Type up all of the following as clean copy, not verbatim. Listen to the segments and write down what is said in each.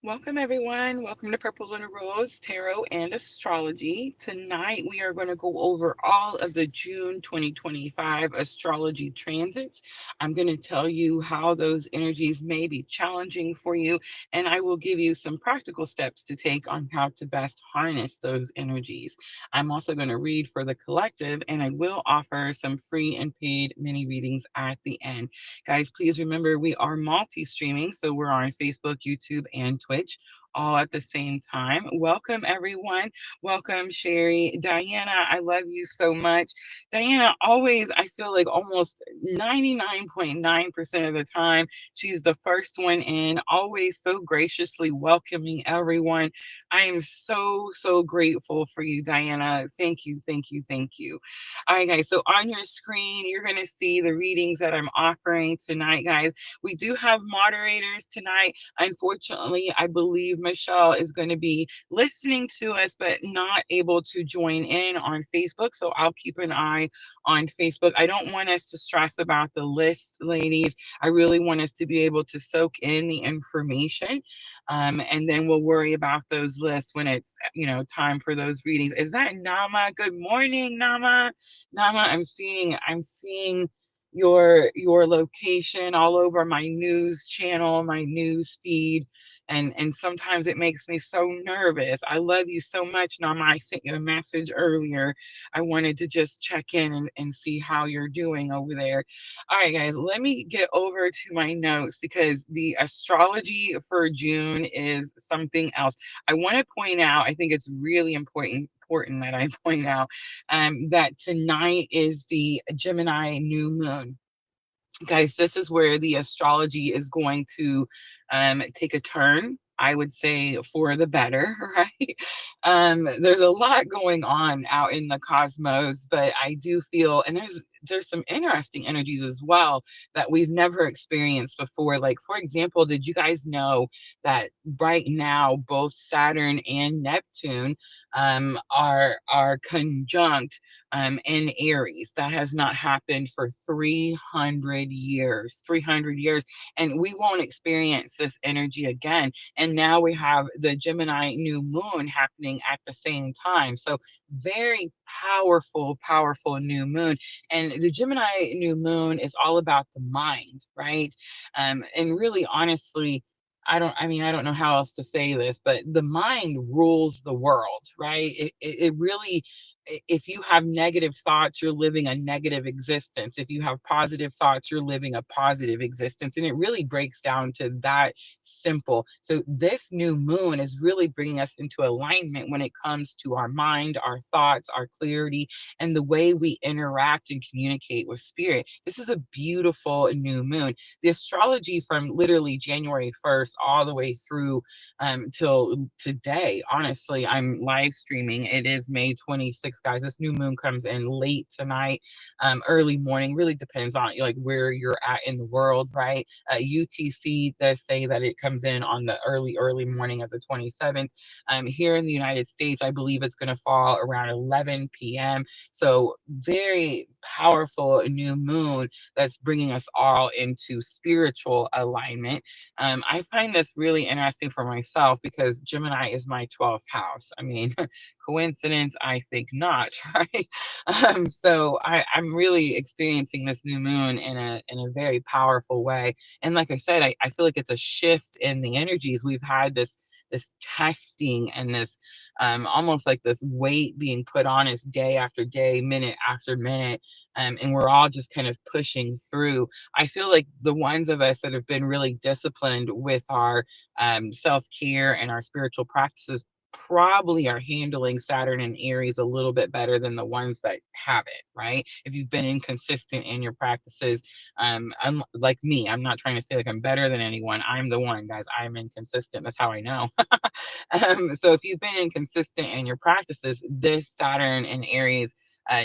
Welcome, everyone. Welcome to Purple Lunar Rose Tarot and Astrology. Tonight, we are going to go over all of the June 2025 astrology transits. I'm going to tell you how those energies may be challenging for you, and I will give you some practical steps to take on how to best harness those energies. I'm also going to read for the collective, and I will offer some free and paid mini readings at the end. Guys, please remember we are multi-streaming, so we're on Facebook, YouTube, and Twitch all at the same time. Welcome, everyone. Welcome, Sherry. Diana, I love you so much. Diana, always, I feel like almost 99.9% of the time, she's the first one in, always so graciously welcoming everyone. I am so grateful for you, Diana. Thank you, thank you, thank you. All right, guys. So on your screen, you're going to see the readings that I'm offering tonight, guys. We do have moderators tonight. Unfortunately, I believe Michelle is going to be listening to us, but not able to join in on Facebook. So I'll keep an eye on Facebook. I don't want us to stress about the list, ladies. I really want us to be able to soak in the information. And then we'll worry about those lists when it's, time for those readings. Is that Nama? Good morning, Nama. Nama, I'm seeing your location all over my news channel, my news feed, and sometimes it makes me so nervous. I love you so much, Nama. I sent you a message earlier. I wanted to just check in and see how you're doing over there. All right, guys, let me get over to my notes because the astrology for June is something else. I want to point out, I think it's really important that I point out that tonight is the Gemini new moon. Guys, this is where the astrology is going to take a turn. I would say for the better, right? There's a lot going on out in the cosmos, but I do feel, and there's some interesting energies as well that we've never experienced before. Like, for example, did you guys know that right now both Saturn and Neptune are conjunct in Aries? That has not happened for 300 years. 300 years, and we won't experience this energy again. And now we have the Gemini new moon happening at the same time. So very powerful new moon. And the Gemini new moon is all about the mind, right? And really, honestly, I don't know how else to say this, but the mind rules the world, right? It really, if you have negative thoughts, you're living a negative existence. If you have positive thoughts, you're living a positive existence. And it really breaks down to that simple. So this new moon is really bringing us into alignment when it comes to our mind, our thoughts, our clarity, and the way we interact and communicate with spirit. This is a beautiful new moon. The astrology from literally January 1st all the way through till today. Honestly, I'm live streaming. It is May 26th, guys. This new moon comes in late tonight, early morning. Really depends on like where you're at in the world, right? UTC does say that it comes in on the early morning of the 27th. Here in the United States, I believe it's going to fall around 11 p.m. So very powerful new moon that's bringing us all into spiritual alignment. I find this really interesting for myself because Gemini is my 12th house. I mean, coincidence? I think not, right? So I'm really experiencing this new moon in a very powerful way. And like I said, I feel like it's a shift in the energies. We've had this testing and this almost like this weight being put on us day after day, minute after minute, and we're all just kind of pushing through. I feel like the ones of us that have been really disciplined with our self-care and our spiritual practices probably are handling Saturn and Aries a little bit better than the ones that haven't, right? If you've been inconsistent in your practices, I'm like me, I'm not trying to say like I'm better than anyone. I'm the one, guys. I'm inconsistent. That's how I know. So if you've been inconsistent in your practices, this Saturn and Aries,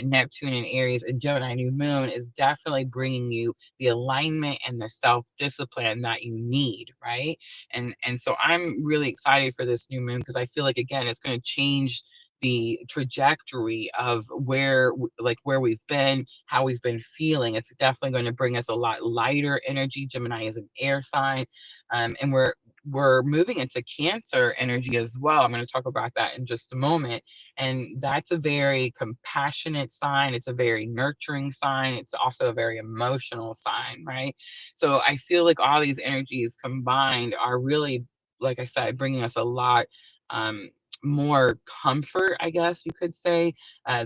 Neptune and Aries and Gemini new moon is definitely bringing you the alignment and the self-discipline that you need, right? And so I'm really excited for this new moon because I feel like again it's going to change the trajectory of where we've been, how we've been feeling. It's definitely going to bring us a lot lighter energy. Gemini is an air sign, and we're moving into Cancer energy as well. I'm going to talk about that in just a moment. And that's a very compassionate sign. It's a very nurturing sign. It's also a very emotional sign, right? So I feel like all these energies combined are really, like I said, bringing us a lot um, more comfort, I guess you could say,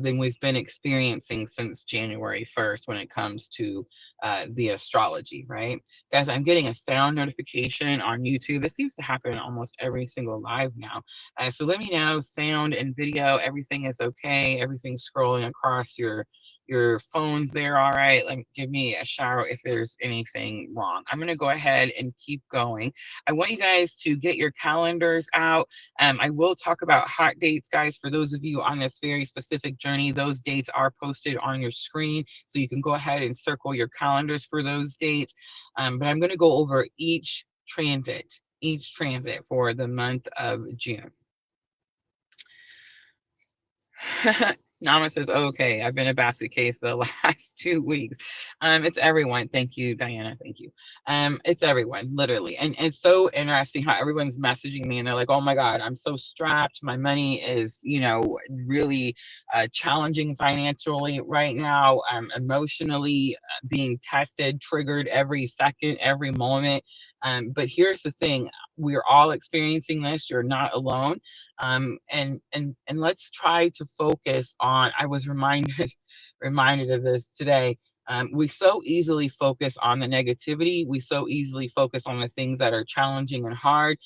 than we've been experiencing since January 1st when it comes to the astrology, right? Guys, I'm getting a sound notification on YouTube. This seems to happen in almost every single live now. So let me know, sound and video, everything is okay. Everything's scrolling across your phones there, all right? Give me a shout if there's anything wrong. I'm gonna go ahead and keep going. I want you guys to get your calendars out. I will talk about hot dates, guys, for those of you on this very specific journey. Those dates are posted on your screen, so you can go ahead and circle your calendars for those dates. But I'm going to go over each transit for the month of June. Nama says, okay, I've been a basket case the last 2 weeks. It's everyone. Thank you, Diana. Thank you. It's everyone, literally. And it's so interesting how everyone's messaging me and they're like, oh my God, I'm so strapped. My money is, really challenging financially right now. I'm emotionally being tested, triggered every second, every moment. But here's the thing. We're all experiencing this. You're not alone. And let's try to focus on. I was reminded of this today. We so easily focus on the negativity. We so easily focus on the things that are challenging and hard.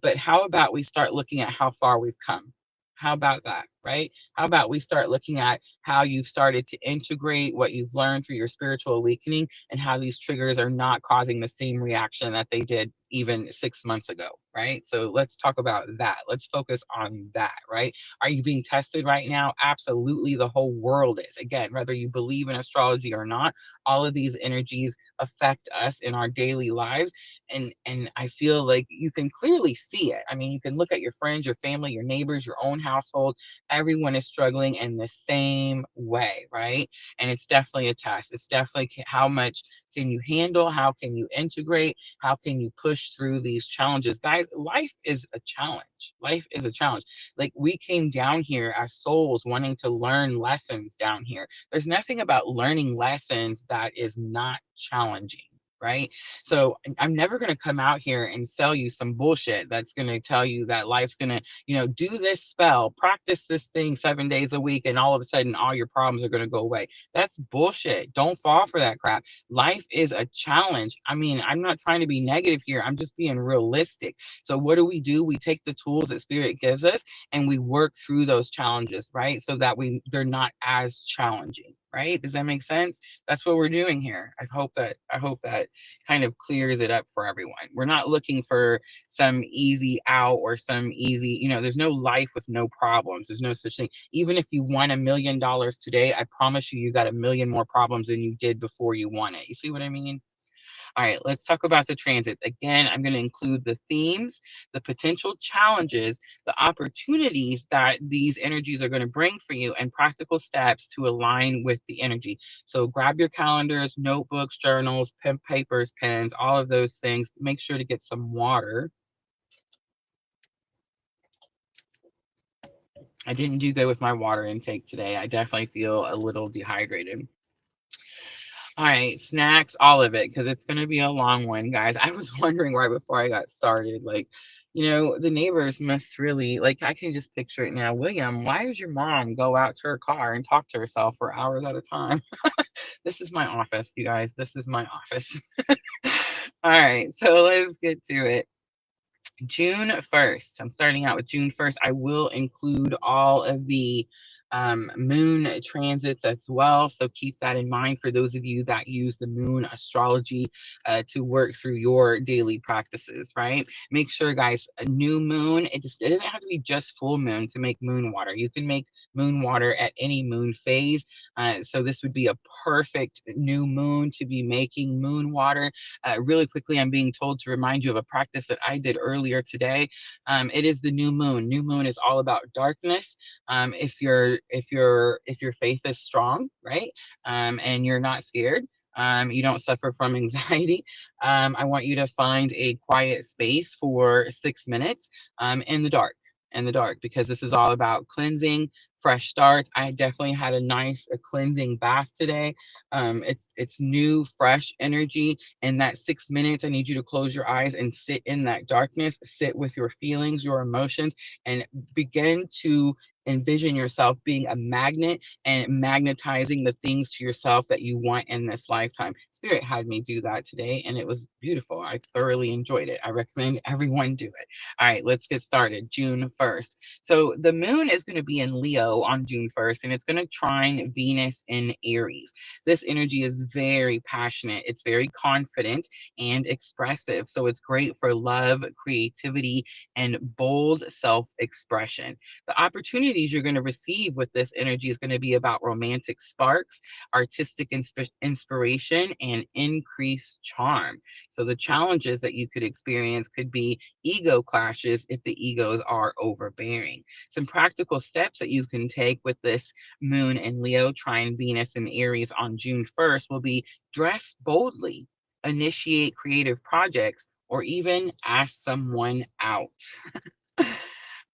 But how about we start looking at how far we've come? How about that, right? How about we start looking at how you've started to integrate what you've learned through your spiritual awakening and how these triggers are not causing the same reaction that they did even 6 months ago, right? So let's talk about that. Let's focus on that, right? Are you being tested right now? Absolutely, the whole world is. Again, whether you believe in astrology or not, all of these energies affect us in our daily lives. And I feel like you can clearly see it. I mean, you can look at your friends, your family, your neighbors, your own household. Everyone is struggling in the same way, right? And it's definitely a test. It's definitely how much can you handle? How can you integrate? How can you push through these challenges? Guys, life is a challenge. Life is a challenge. Like, we came down here as souls wanting to learn lessons down here. There's nothing about learning lessons that is not challenging. Right. So I'm never going to come out here and sell you some bullshit that's going to tell you that life's going to, do this spell, practice this thing 7 days a week, and all of a sudden all your problems are going to go away. That's bullshit. Don't fall for that crap. Life is a challenge. I mean, I'm not trying to be negative here. I'm just being realistic. So what do? We take the tools that Spirit gives us and we work through those challenges, right? So that they're not as challenging, right? Does that make sense? That's what we're doing here. I hope that kind of clears it up for everyone. We're not looking for some easy out or some easy, there's no life with no problems. There's no such thing. Even if you won $1 million today, I promise you, you got a million more problems than you did before you won it. You see what I mean? All right, let's talk about the transit. Again, I'm going to include the themes, the potential challenges, the opportunities that these energies are going to bring for you, and practical steps to align with the energy. So grab your calendars, notebooks, journals, pen, papers, pens, all of those things. Make sure to get some water. I didn't do good with my water intake today. I definitely feel a little dehydrated. All right, snacks, all of it, because it's going to be a long one, guys. I was wondering right before I got started, like, the neighbors must really, like, I can just picture it now. William, why does your mom go out to her car and talk to herself for hours at a time? This is my office, you guys. This is my office. All right, so let's get to it. June 1st. I'm starting out with June 1st. I will include all of the moon transits as well. So keep that in mind for those of you that use the moon astrology to work through your daily practices, right? Make sure, guys, a new moon, it doesn't have to be just full moon to make moon water. You can make moon water at any moon phase. So this would be a perfect new moon to be making moon water. Really quickly, I'm being told to remind you of a practice that I did earlier today. It is the new moon. New moon is all about darkness. If your faith is strong, right, and you're not scared, You don't suffer from anxiety. I want you to find a quiet space for 6 minutes in the dark. In the dark, because this is all about cleansing, fresh starts. I definitely had a nice cleansing bath today. It's new, fresh energy. In that 6 minutes, I need you to close your eyes and sit in that darkness, sit with your feelings, your emotions, and begin to envision yourself being a magnet and magnetizing the things to yourself that you want in this lifetime. Spirit had me do that today, and it was beautiful. I thoroughly enjoyed it. I recommend everyone do it. All right, let's get started. June 1st. So the moon is going to be in Leo on June 1st, and it's going to trine Venus in Aries. This energy is very passionate, it's very confident and expressive. So it's great for love, creativity, and bold self expression. The opportunities you're going to receive with this energy is going to be about romantic sparks, artistic inspiration, and increased charm. So the challenges that you could experience could be ego clashes if the egos are overbearing. Some practical steps that you can take with this moon and Leo trine Venus and Aries on June 1st will be dress boldly, initiate creative projects, or even ask someone out.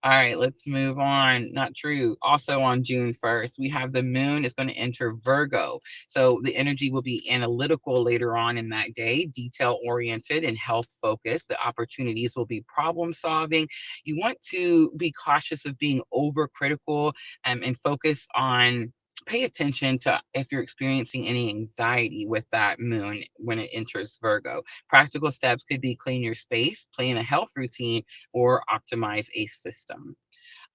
All right, let's move on. Not true. Also on June 1st, we have the moon is going to enter Virgo. So the energy will be analytical later on in that day, detail oriented and health focused. The opportunities will be problem solving. You want to be cautious of being overcritical and focus on. Pay attention to if you're experiencing any anxiety with that moon when it enters Virgo. Practical steps could be clean your space, plan a health routine, or optimize a system.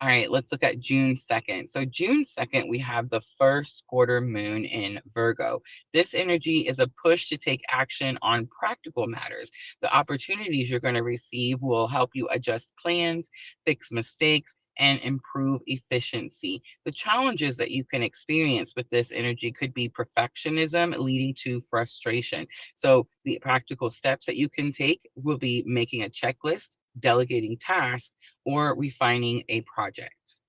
All right, let's look at June 2nd. So, June 2nd, we have the first quarter moon in Virgo. This energy is a push to take action on practical matters. The opportunities you're going to receive will help you adjust plans, fix mistakes, and improve efficiency. The challenges that you can experience with this energy could be perfectionism leading to frustration. So, the practical steps that you can take will be making a checklist, delegating tasks, or refining a project.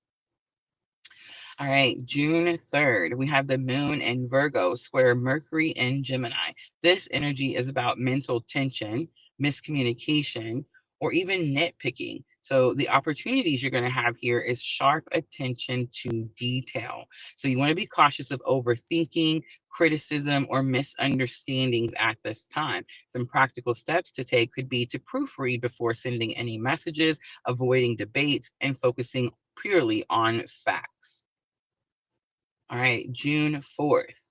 All right, June 3rd, we have the moon in Virgo square Mercury in Gemini. This energy is about mental tension, miscommunication, or even nitpicking. So the opportunities you're going to have here is sharp attention to detail. So you want to be cautious of overthinking, criticism, or misunderstandings at this time. Some practical steps to take could be to proofread before sending any messages, avoiding debates, and focusing purely on facts. All right, June 4th.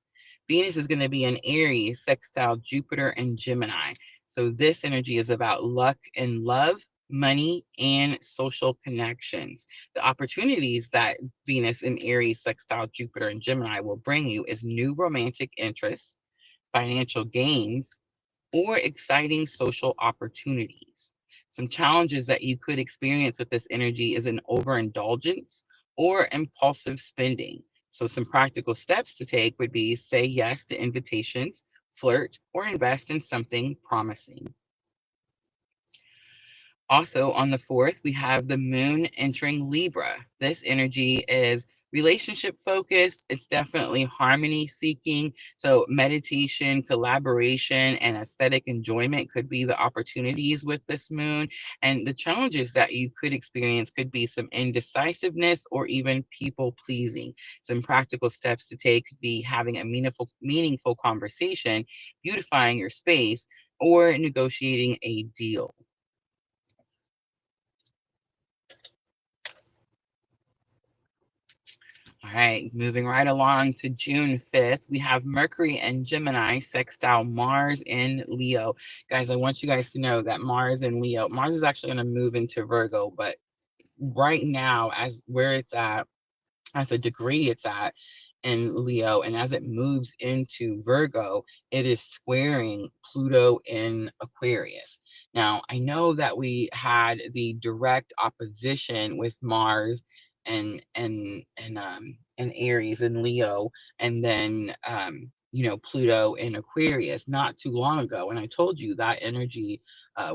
Venus is going to be in Aries, sextile Jupiter and Gemini. So this energy is about luck and love, money, and social connections. The opportunities that Venus in Aries, sextile Jupiter and Gemini will bring you is new romantic interests, financial gains, or exciting social opportunities. Some challenges that you could experience with this energy is an overindulgence or impulsive spending. So, some practical steps to take would be say yes to invitations, flirt, or invest in something promising. Also, on the 4th, we have the moon entering Libra. This energy is relationship focused. It's definitely harmony seeking. So, meditation, collaboration, and aesthetic enjoyment could be the opportunities with this moon. And the challenges that you could experience could be some indecisiveness or even people pleasing. Some practical steps to take could be having a meaningful conversation, beautifying your space, or negotiating a deal. All right, moving right along to June 5th, we have Mercury and Gemini sextile Mars in Leo. Guys, I want you guys to know that Mars in Leo, Mars is actually going to move into Virgo, but right now, as where it's at, as the degree it's at in Leo, and as it moves into Virgo, it is squaring Pluto in Aquarius. Now, I know that we had the direct opposition with Mars and Aries and Leo, and then Pluto in Aquarius not too long ago. And I told you that energy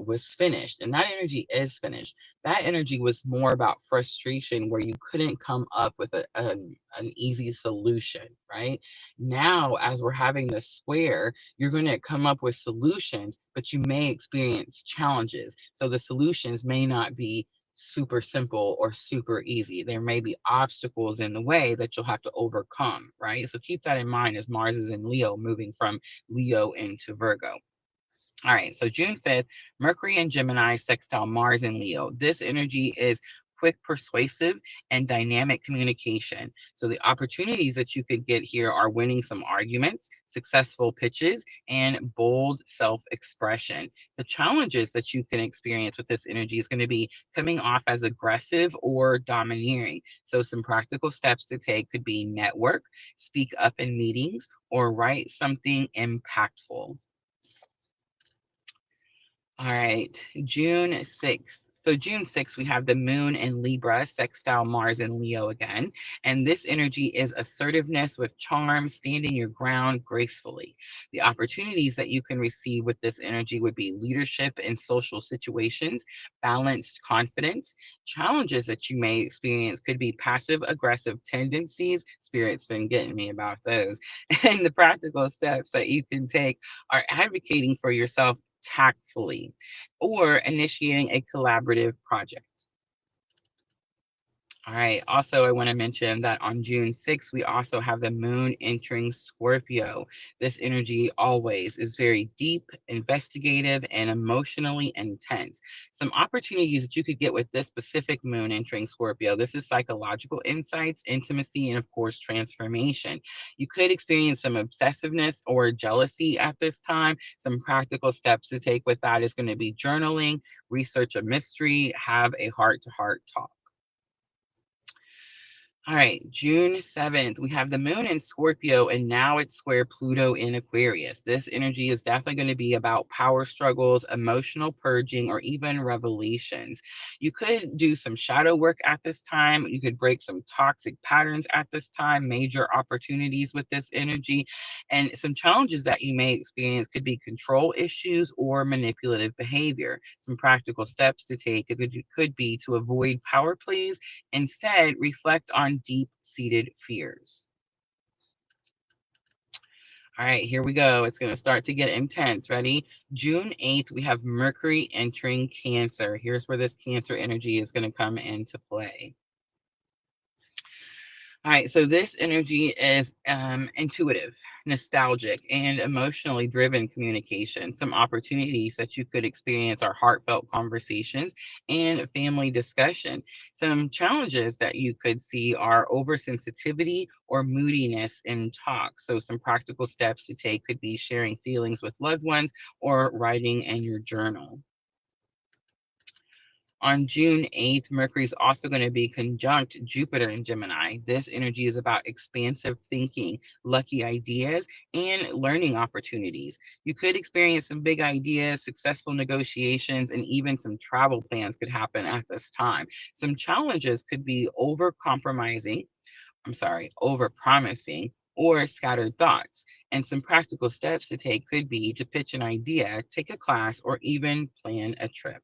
was finished, and that energy is finished. That energy was more about frustration where you couldn't come up with an easy solution, right? Now, as we're having this square, you're going to come up with solutions, but you may experience challenges. So the solutions may not be super simple or super easy. There may be obstacles in the way that you'll have to overcome, right? So keep that in mind as Mars is in Leo, moving from Leo into Virgo. All right, so June 5th, Mercury and Gemini sextile Mars in Leo. This energy is quick, persuasive, and dynamic communication. So the opportunities that you could get here are winning some arguments, successful pitches, and bold self-expression. The challenges that you can experience with this energy is going to be coming off as aggressive or domineering. So some practical steps to take could be network, speak up in meetings, or write something impactful. All right, June 6th. So June 6th, we have the moon in Libra, sextile Mars in Leo again. And this energy is assertiveness with charm, standing your ground gracefully. The opportunities that you can receive with this energy would be leadership in social situations, balanced confidence. Challenges that you may experience could be passive aggressive tendencies. Spirit's been getting me about those. And the practical steps that you can take are advocating for yourself tactfully, or initiating a collaborative project. All right. Also, I want to mention that on June 6th, we also have the moon entering Scorpio. This energy always is very deep, investigative, and emotionally intense. Some opportunities that you could get with this specific moon entering Scorpio. This is psychological insights, intimacy, and of course, transformation. You could experience some obsessiveness or jealousy at this time. Some practical steps to take with that is going to be journaling, research a mystery, have a heart to heart talk. All right, June 7th, we have the moon in Scorpio, and now it's square Pluto in Aquarius. This energy is definitely going to be about power struggles, emotional purging, or even revelations. You could do some shadow work at this time. You could break some toxic patterns at this time, major opportunities with this energy. And some challenges that you may experience could be control issues or manipulative behavior. Some practical steps to take could be to avoid power plays. Instead, reflect on deep seated fears. All right, here we go. It's going to start to get intense. Ready? June 8th, we have Mercury entering Cancer. Here's where this Cancer energy is going to come into play. All right, so this energy is intuitive, nostalgic, and emotionally driven communication. Some opportunities that you could experience are heartfelt conversations and family discussion. Some challenges that you could see are oversensitivity or moodiness in talk. So, some practical steps to take could be sharing feelings with loved ones or writing in your journal. On June 8th, Mercury is also going to be conjunct Jupiter in Gemini. This energy is about expansive thinking, lucky ideas, and learning opportunities. You could experience some big ideas, successful negotiations, and even some travel plans could happen at this time. Some challenges could be over promising, or scattered thoughts. And some practical steps to take could be to pitch an idea, take a class, or even plan a trip.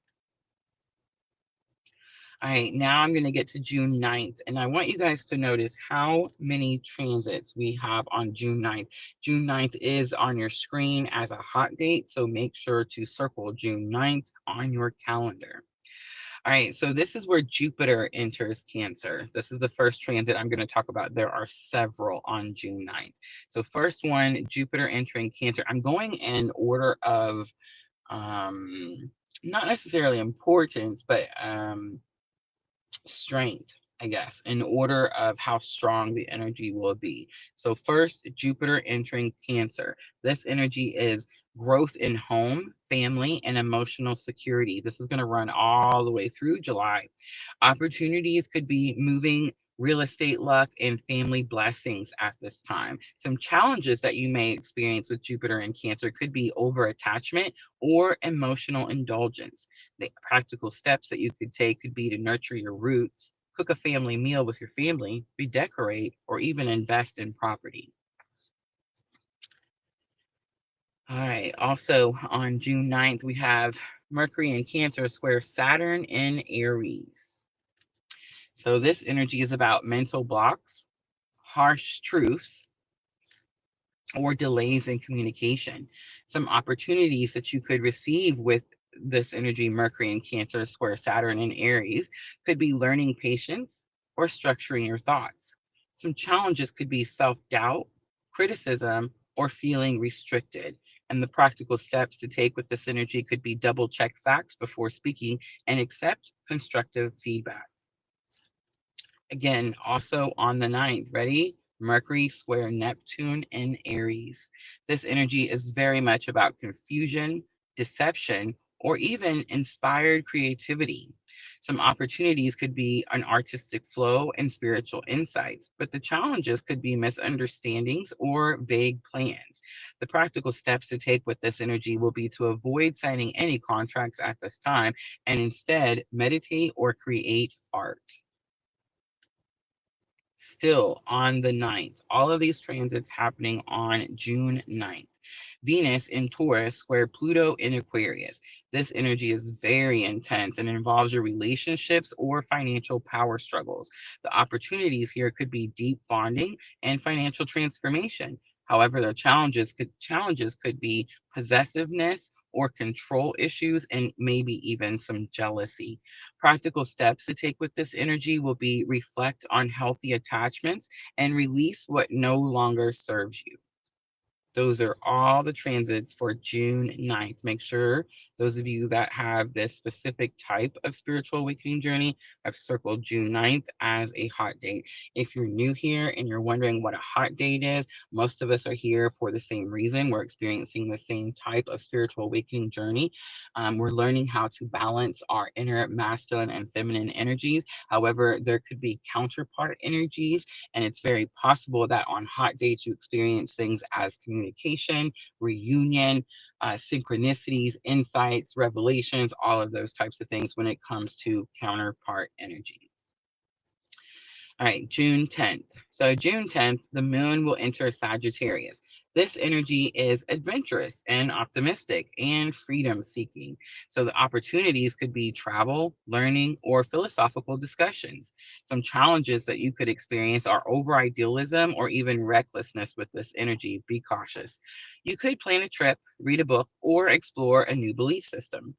All right, now I'm going to get to June 9th, and I want you guys to notice how many transits we have on June 9th. June 9th is on your screen as a hot date, so make sure to circle June 9th on your calendar. All right, so this is where Jupiter enters Cancer. This is the first transit I'm going to talk about. There are several on June 9th. So first one, Jupiter entering Cancer. I'm going in order of not necessarily importance, but strength, I guess, in order of how strong the energy will be. So, first, Jupiter entering Cancer. This energy is growth in home, family, and emotional security. This is going to run all the way through July. Opportunities could be moving. Real estate luck and family blessings at this time. Some challenges that you may experience with Jupiter and Cancer could be over attachment or emotional indulgence. The practical steps that you could take could be to nurture your roots, cook a family meal with your family, redecorate, or even invest in property. All right. Also on June 9th, we have Mercury in Cancer square Saturn in Aries. So this energy is about mental blocks, harsh truths, or delays in communication. Some opportunities that you could receive with this energy, Mercury in Cancer square Saturn in Aries, could be learning patience or structuring your thoughts. Some challenges could be self doubt, criticism, or feeling restricted. And the practical steps to take with this energy could be double check facts before speaking and accept constructive feedback. Again, also on the 9th, ready? Mercury square Neptune in Aries. This energy is very much about confusion, deception, or even inspired creativity. Some opportunities could be an artistic flow and spiritual insights, but the challenges could be misunderstandings or vague plans. The practical steps to take with this energy will be to avoid signing any contracts at this time and instead meditate or create art. Still on the 9th. All of these transits happening on June 9th. Venus in Taurus square Pluto in Aquarius. This energy is very intense and involves your relationships or financial power struggles. The opportunities here could be deep bonding and financial transformation. However, the challenges could be possessiveness or control issues and maybe even some jealousy. Practical steps to take with this energy will be reflect on healthy attachments and release what no longer serves you. Those are all the transits for June 9th. Make sure those of you that have this specific type of spiritual awakening journey have circled June 9th as a hot date. If you're new here and you're wondering what a hot date is, most of us are here for the same reason. We're experiencing the same type of spiritual awakening journey. We're learning how to balance our inner masculine and feminine energies. However, there could be counterpart energies, and it's very possible that on hot dates you experience things as communication, reunion, synchronicities, insights, revelations, all of those types of things when it comes to counterpart energy. All right, June 10th. So, June 10th, the moon will enter Sagittarius. This energy is adventurous and optimistic and freedom seeking. So, the opportunities could be travel, learning, or philosophical discussions. Some challenges that you could experience are over idealism or even recklessness with this energy. Be cautious. You could plan a trip, read a book, or explore a new belief system.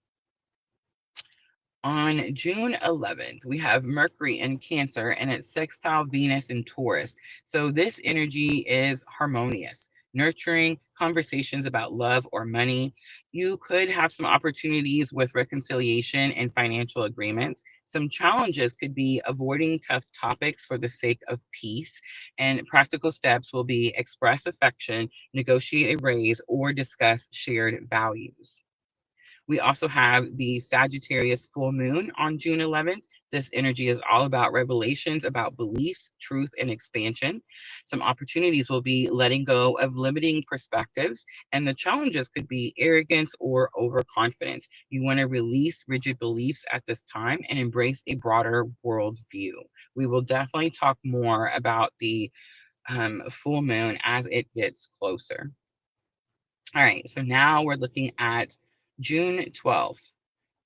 On June 11th, we have Mercury in Cancer and it's sextile Venus in Taurus. So this energy is harmonious, nurturing conversations about love or money. You could have some opportunities with reconciliation and financial agreements. Some challenges could be avoiding tough topics for the sake of peace. And practical steps will be express affection, negotiate a raise, or discuss shared values. We also have the Sagittarius full moon on June 11th. This energy is all about revelations, about beliefs, truth, and expansion. Some opportunities will be letting go of limiting perspectives, and the challenges could be arrogance or overconfidence. You want to release rigid beliefs at this time and embrace a broader worldview. We will definitely talk more about the full moon as it gets closer. All right, so now we're looking at June 12th.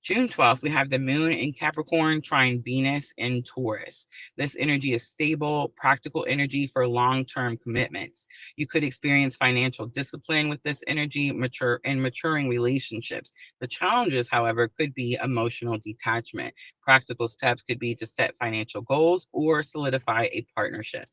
June 12th, we have the moon in Capricorn trine Venus in Taurus. This energy is stable, practical energy for long term commitments. You could experience financial discipline with this energy, maturing relationships. The challenges, however, could be emotional detachment. Practical steps could be to set financial goals or solidify a partnership.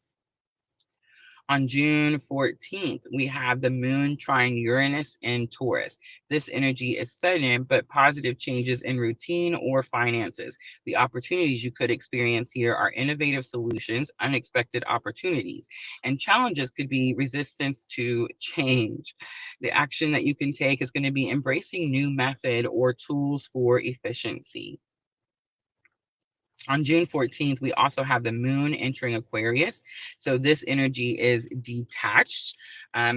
On June 14th, we have the moon trine Uranus in Taurus. This energy is sudden but positive changes in routine or finances. The opportunities you could experience here are innovative solutions, unexpected opportunities, and challenges could be resistance to change. The action that you can take is going to be embracing new method or tools for efficiency. On June 14th, we also have the moon entering Aquarius. So this energy is detached,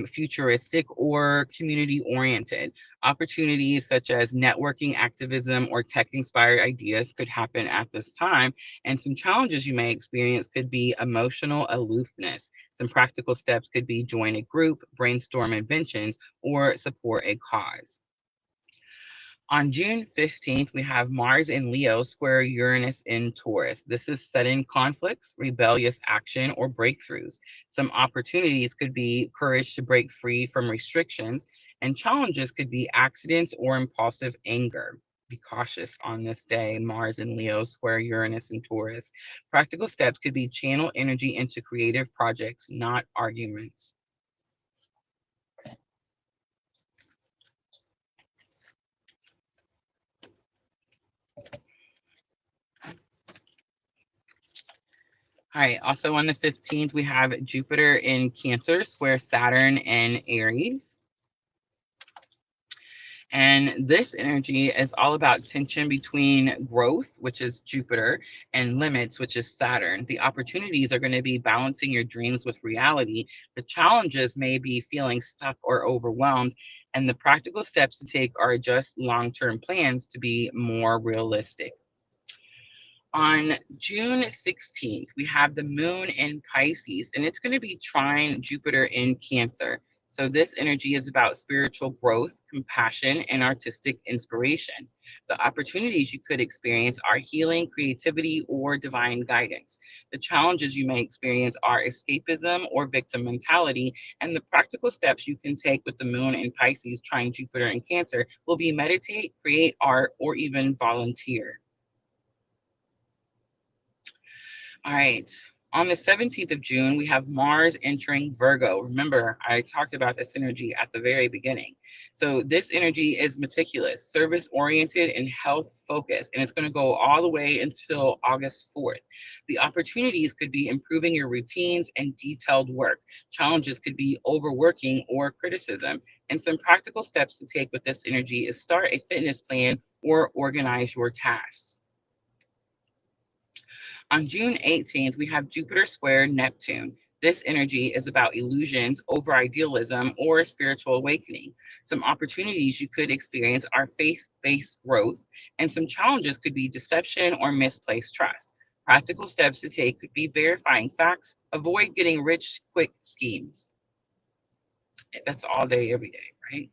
futuristic, or community oriented. Opportunities such as networking, activism, or tech inspired ideas could happen at this time. And some challenges you may experience could be emotional aloofness. Some practical steps could be join a group, brainstorm inventions, or support a cause. On June 15th, we have Mars in Leo square Uranus in Taurus. This is sudden conflicts, rebellious action, or breakthroughs. Some opportunities could be courage to break free from restrictions, and challenges could be accidents or impulsive anger. Be cautious on this day, Mars in Leo square Uranus in Taurus. Practical steps could be channel energy into creative projects, not arguments. All right. Also on the 15th, we have Jupiter in Cancer, square Saturn in Aries. And this energy is all about tension between growth, which is Jupiter, and limits, which is Saturn. The opportunities are going to be balancing your dreams with reality. The challenges may be feeling stuck or overwhelmed. And the practical steps to take are adjust long term plans to be more realistic. On June 16th, we have the moon in Pisces, and it's going to be trine Jupiter in Cancer. So, this energy is about spiritual growth, compassion, and artistic inspiration. The opportunities you could experience are healing, creativity, or divine guidance. The challenges you may experience are escapism or victim mentality. And the practical steps you can take with the moon in Pisces, trine Jupiter in Cancer, will be meditate, create art, or even volunteer. All right. On the 17th of June, we have Mars entering Virgo. Remember, I talked about this energy at the very beginning. So, this energy is meticulous, service oriented, and health focused. And it's going to go all the way until August 4th. The opportunities could be improving your routines and detailed work. Challenges could be overworking or criticism. And some practical steps to take with this energy is start a fitness plan or organize your tasks. On June 18th, we have Jupiter square Neptune. This energy is about illusions over idealism or spiritual awakening. Some opportunities you could experience are faith based growth, and some challenges could be deception or misplaced trust. Practical steps to take could be verifying facts, avoid getting rich quick schemes. That's all day, every day, right?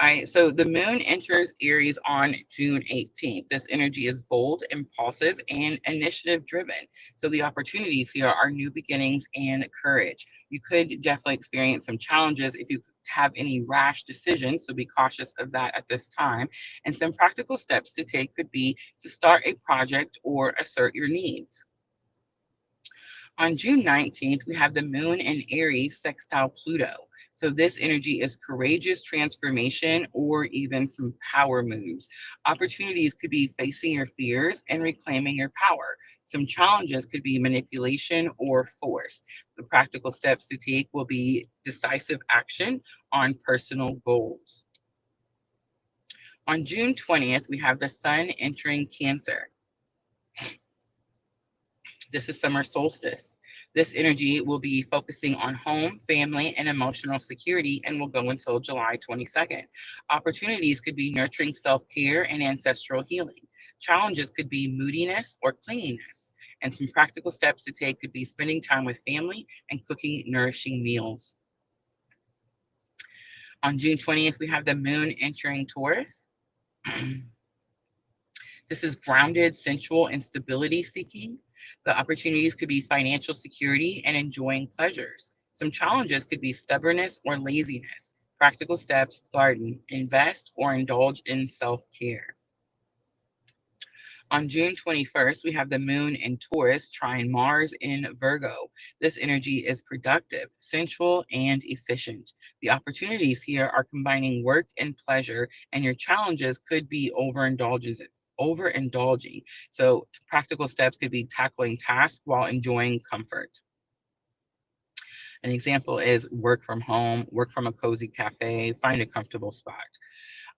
All right, so the moon enters Aries on June 18th. This energy is bold, impulsive, and initiative driven. So the opportunities here are new beginnings and courage. You could definitely experience some challenges if you have any rash decisions, so be cautious of that at this time. And some practical steps to take could be to start a project or assert your needs. On June 19th, we have the moon in Aries sextile Pluto. So this energy is courageous transformation or even some power moves. Opportunities could be facing your fears and reclaiming your power. Some challenges could be manipulation or force. The practical steps to take will be decisive action on personal goals. On June 20th, we have the sun entering Cancer. This is summer solstice. This energy will be focusing on home, family, and emotional security and will go until July 22nd. Opportunities could be nurturing self care and ancestral healing. Challenges could be moodiness or clinginess. And some practical steps to take could be spending time with family and cooking nourishing meals. On June 20th, we have the moon entering Taurus. This is grounded, sensual, and stability seeking. The opportunities could be financial security and enjoying pleasures. Some challenges could be stubbornness or laziness. Practical steps, garden, invest, or indulge in self care. On June 21st, we have the moon in Taurus trine Mars in Virgo. This energy is productive, sensual, and efficient. The opportunities here are combining work and pleasure, and your challenges could be overindulging. So practical steps could be tackling tasks while enjoying comfort. An example is work from home, work from a cozy cafe, find a comfortable spot.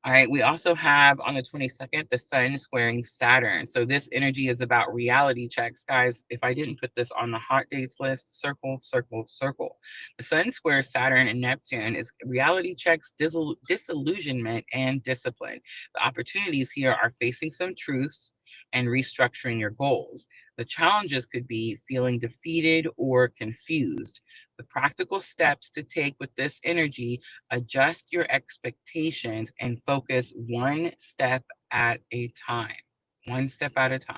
All right, we also have on the 22nd, the sun squaring Saturn. So this energy is about reality checks. Guys, if I didn't put this on the hot dates list, circle, circle, circle. The sun squares Saturn and Neptune is reality checks, disillusionment, and discipline. The opportunities here are facing some truths and restructuring your goals. The challenges could be feeling defeated or confused. The practical steps to take with this energy: adjust your expectations and focus one step at a time. One step at a time.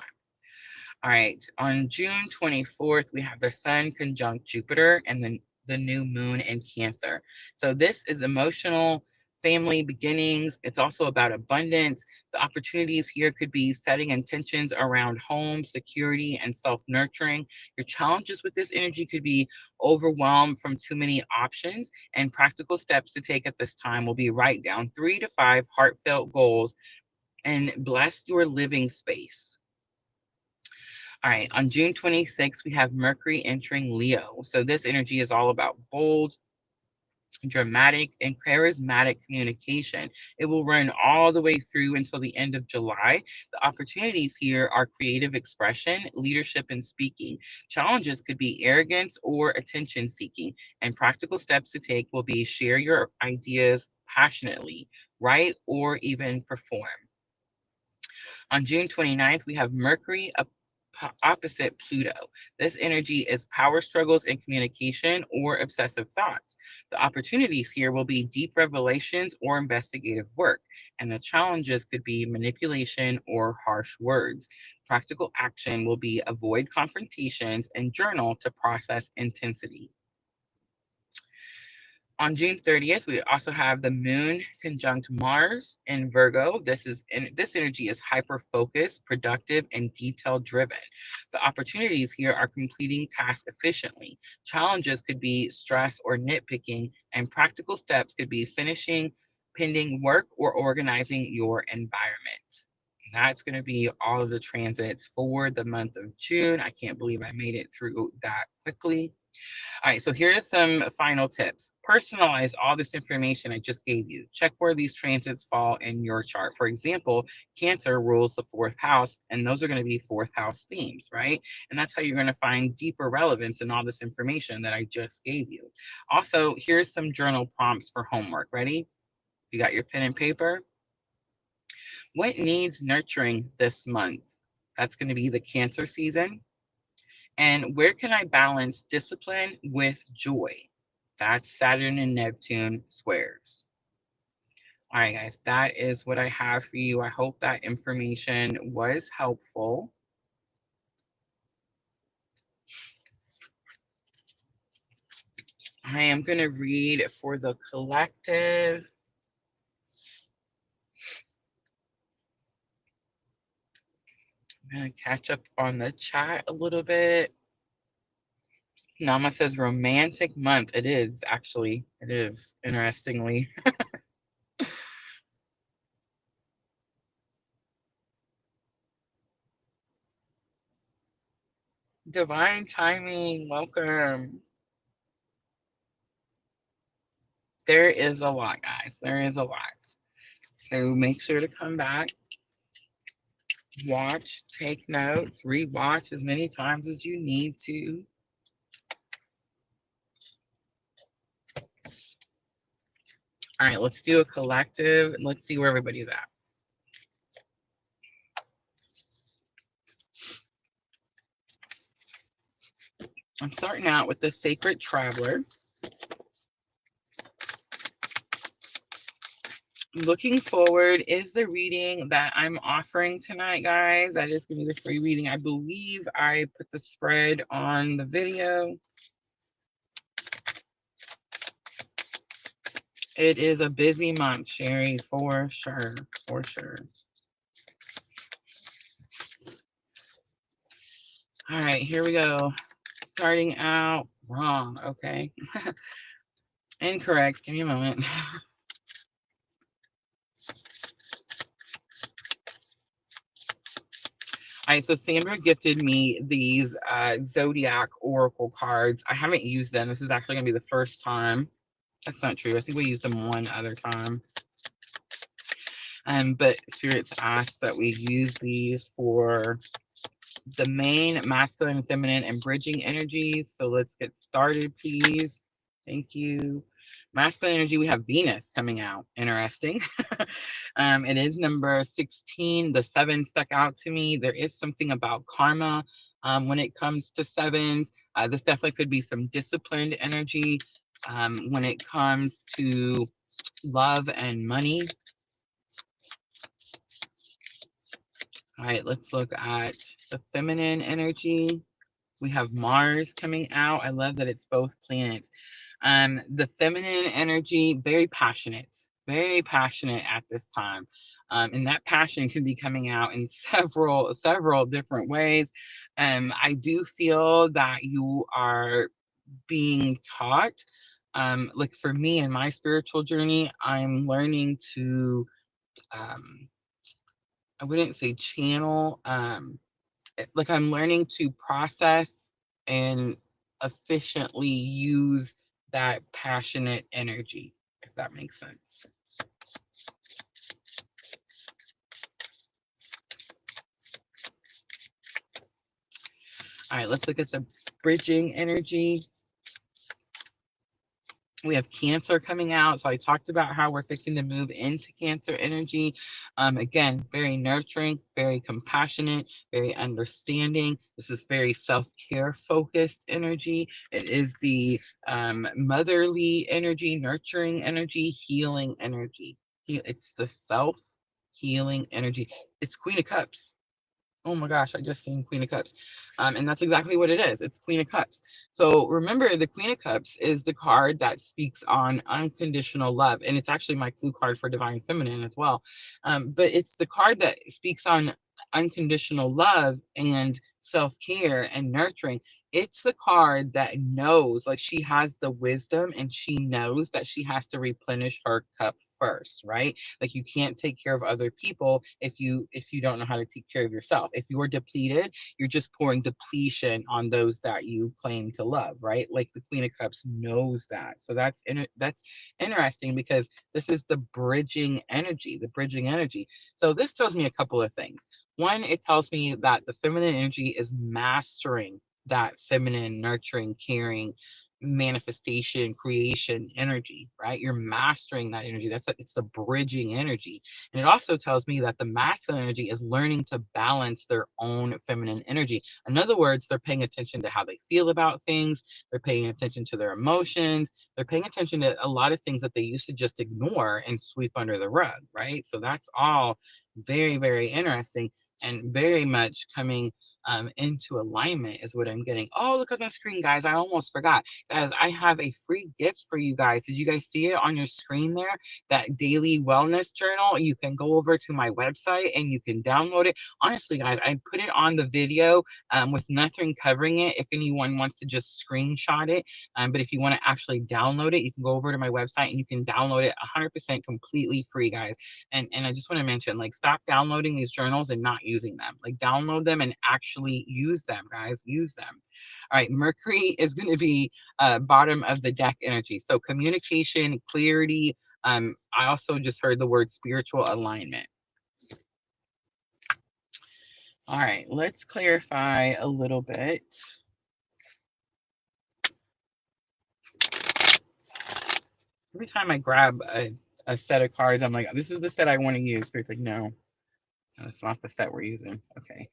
All right. On June 24th, we have the sun conjunct Jupiter and the new moon in Cancer. So this is emotional, family beginnings. It's also about abundance. The opportunities here could be setting intentions around home, security, and self-nurturing. Your challenges with this energy could be overwhelmed from too many options, and practical steps to take at this time will be: write down 3 to 5 heartfelt goals and bless your living space. All right, on June 26th, we have Mercury entering Leo. So this energy is all about bold, dramatic, and charismatic communication. It will run all the way through until the end of July. The opportunities here are creative expression, leadership, and speaking. Challenges could be arrogance or attention seeking, and practical steps to take will be: share your ideas passionately, write, or even perform. On June 29th, we have Mercury opposite Pluto. This energy is power struggles in communication or obsessive thoughts. The opportunities here will be deep revelations or investigative work, and the challenges could be manipulation or harsh words. Practical action will be: avoid confrontations and journal to process intensity. On June 30th, we also have the moon conjunct Mars in Virgo. This energy is hyper focused, productive, and detail driven. The opportunities here are completing tasks efficiently. Challenges could be stress or nitpicking, and practical steps could be finishing pending work or organizing your environment. That's going to be all of the transits for the month of June. I can't believe I made it through that quickly. All right, so here are some final tips. Personalize all this information I just gave you. Check where these transits fall in your chart. For example, Cancer rules the fourth house, and those are going to be fourth house themes, right? And that's how you're going to find deeper relevance in all this information that I just gave you. Also, here's some journal prompts for homework. Ready? You got your pen and paper? What needs nurturing this month? That's going to be the Cancer season. And where can I balance discipline with joy? That's Saturn and Neptune squares. All right, guys, that is what I have for you. I hope that information was helpful. I am going to read for the collective. I'm going to catch up on the chat a little bit. Nama says romantic month. It is, actually. It is, interestingly. Divine timing. Welcome. There is a lot, guys. There is a lot. So make sure to come back, watch, take notes, rewatch as many times as you need to. All right, let's do a collective and let's see where everybody's at. I'm starting out with the Sacred Traveler. Looking forward is the reading that I'm offering tonight, guys. That is going to be the free reading. I believe I put the spread on the video. It is a busy month, Sherry, for sure, for sure. All right, here we go. Starting out wrong. Okay. Incorrect. Give me a moment. All right, so Sandra gifted me these Zodiac Oracle cards. I haven't used them. This is actually going to be the first time. That's not true. I think we used them one other time. But spirits ask that we use these for the main masculine, feminine, and bridging energies. So let's get started, please. Thank you. Masculine energy, we have Venus coming out. Interesting. It is number 16. The 7 stuck out to me. There is something about karma when it comes to sevens. This definitely could be some disciplined energy when it comes to love and money. All right, let's look at the feminine energy. We have Mars coming out. I love that it's both planets. The feminine energy, very passionate at this time. And that passion can be coming out in several different ways. I do feel that you are being taught. Like for me in my spiritual journey, I'm learning to, I wouldn't say channel, like I'm learning to process and efficiently use that passionate energy, if that makes sense. All right, let's look at the bridging energy. We have Cancer coming out. So I talked about how we're fixing to move into Cancer energy. Again, very nurturing, very compassionate, very understanding. This is very self-care focused energy. It is the motherly energy, nurturing energy, healing energy. It's the self-healing energy. It's Queen of Cups. Oh my gosh, I just seen Queen of Cups. And that's exactly what it is. It's Queen of Cups. So remember, the Queen of Cups is the card that speaks on unconditional love. And it's actually my clue card for Divine Feminine as well. But it's the card that speaks on unconditional love and self-care and nurturing. It's the card that knows, like she has the wisdom and she knows that she has to replenish her cup first, right? Like you can't take care of other people if you don't know how to take care of yourself. If you're depleted, you're just pouring depletion on those that you claim to love, right? Like the Queen of Cups knows that. So that's interesting because this is the bridging energy, So this tells me a couple of things. One, it tells me that the feminine energy is mastering that feminine, nurturing, caring, manifestation, creation energy, right? You're mastering that energy. It's the bridging energy. And it also tells me that the masculine energy is learning to balance their own feminine energy. In other words, they're paying attention to how they feel about things, they're paying attention to their emotions, they're paying attention to a lot of things that they used to just ignore and sweep under the rug, right? So that's all very interesting and very much coming into alignment is what I'm getting. Oh, look at my screen, guys. I almost forgot. Guys, I have a free gift for you guys. Did you guys see it on your screen there? That daily wellness journal. You can go over to my website and you can download it. Honestly, guys, I put it on the video with nothing covering it if anyone wants to just screenshot it. But if you want to actually download it, you can go over to my website and you can download it 100% completely free, guys. And I just want to mention, like, stop downloading these journals and not using them. Like, download them and actually use them, guys. Use them. All right, Mercury is going to be bottom of the deck energy. So communication, clarity. I also just heard the word spiritual alignment. All right, let's clarify a little bit. Every time I grab a set of cards, I'm like, this is the set I want to use. Spirit's like, no, it's not the set we're using. Okay.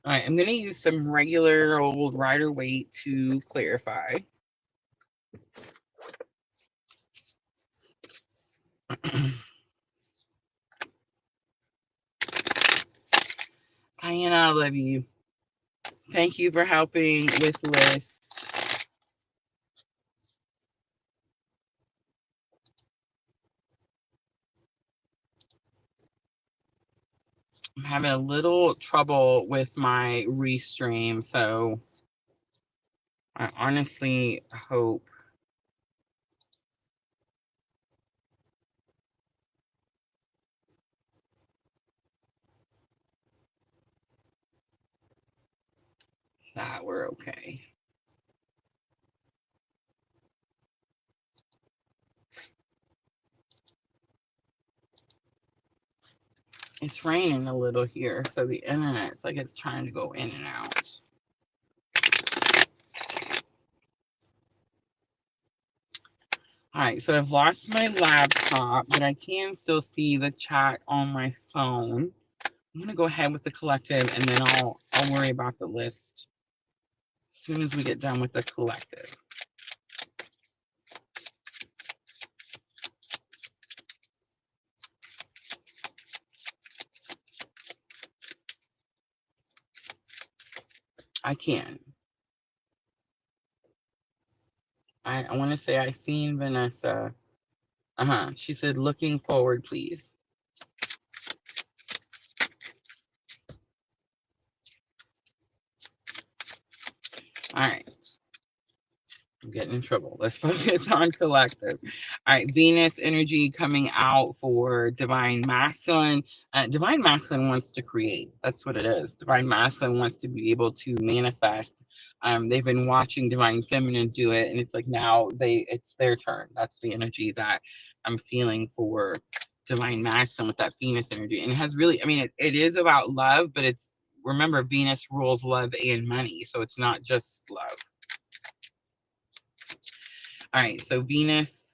All right, I'm going to use some regular old Rider-Waite to clarify. Diana, I love you. Thank you for helping with list. I'm having a little trouble with my restream, so I honestly hope that we're okay. It's raining a little here, so the internet's like it's trying to go in and out. All right, so I've lost my laptop, but I can still see the chat on my phone. I'm gonna go ahead with the collective, and then I'll worry about the list as soon as we get done with the collective. I can. I want to say I seen Vanessa. She said, looking forward, please. All right. I'm getting in trouble. Let's focus on collective. All right, Venus energy coming out for divine masculine. Divine masculine wants to create. That's what it is. Divine masculine wants to be able to manifest. They've been watching divine feminine do it, and it's like now it's their turn. That's the energy that I'm feeling for divine masculine with that Venus energy. And it has really, I mean, it is about love, but it's, remember, Venus rules love and money, so it's not just love. All right, so Venus.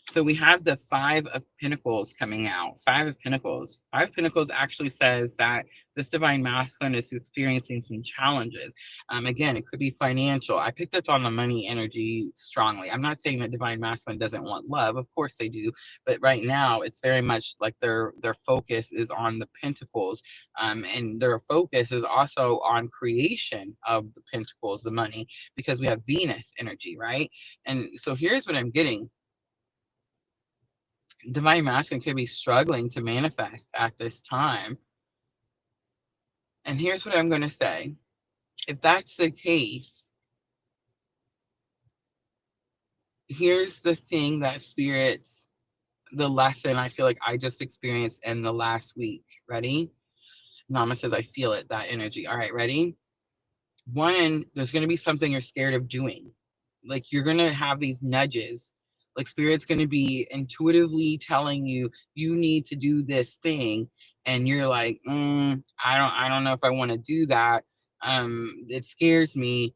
So we have the Five of Pentacles coming out. Five of Pentacles. Five of Pentacles actually says that this divine masculine is experiencing some challenges. Again, it could be financial. I picked up on the money energy strongly. I'm not saying that divine masculine doesn't want love. Of course they do. But right now, it's very much like their focus is on the Pentacles. And their focus is also on creation of the Pentacles, the money, because we have Venus energy, right? And so here's what I'm getting. Divine masculine could be struggling to manifest at this time. And here's what I'm going to say. If that's the case, here's the thing that spirits, the lesson I feel like I just experienced in the last week. Ready? Mama says, I feel it, that energy. All right, ready? One, there's going to be something you're scared of doing. Like you're going to have these nudges. Like spirit's going to be intuitively telling you you need to do this thing, and you're like, I don't know if I want to do that. It scares me.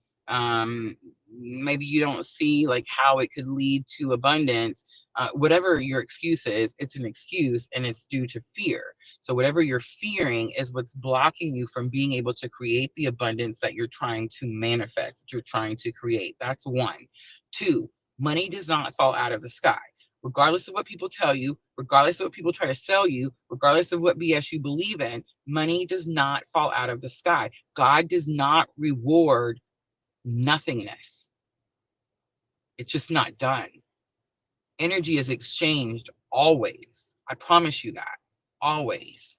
Maybe you don't see like how it could lead to abundance. Whatever your excuse is, it's an excuse, and it's due to fear. So whatever you're fearing is what's blocking you from being able to create the abundance that you're trying to manifest, that you're trying to create. That's one. Two, money does not fall out of the sky. Regardless of what people tell you, regardless of what people try to sell you, regardless of what BS you believe in, money does not fall out of the sky. God does not reward nothingness. It's just not done. Energy is exchanged always. I promise you that. Always.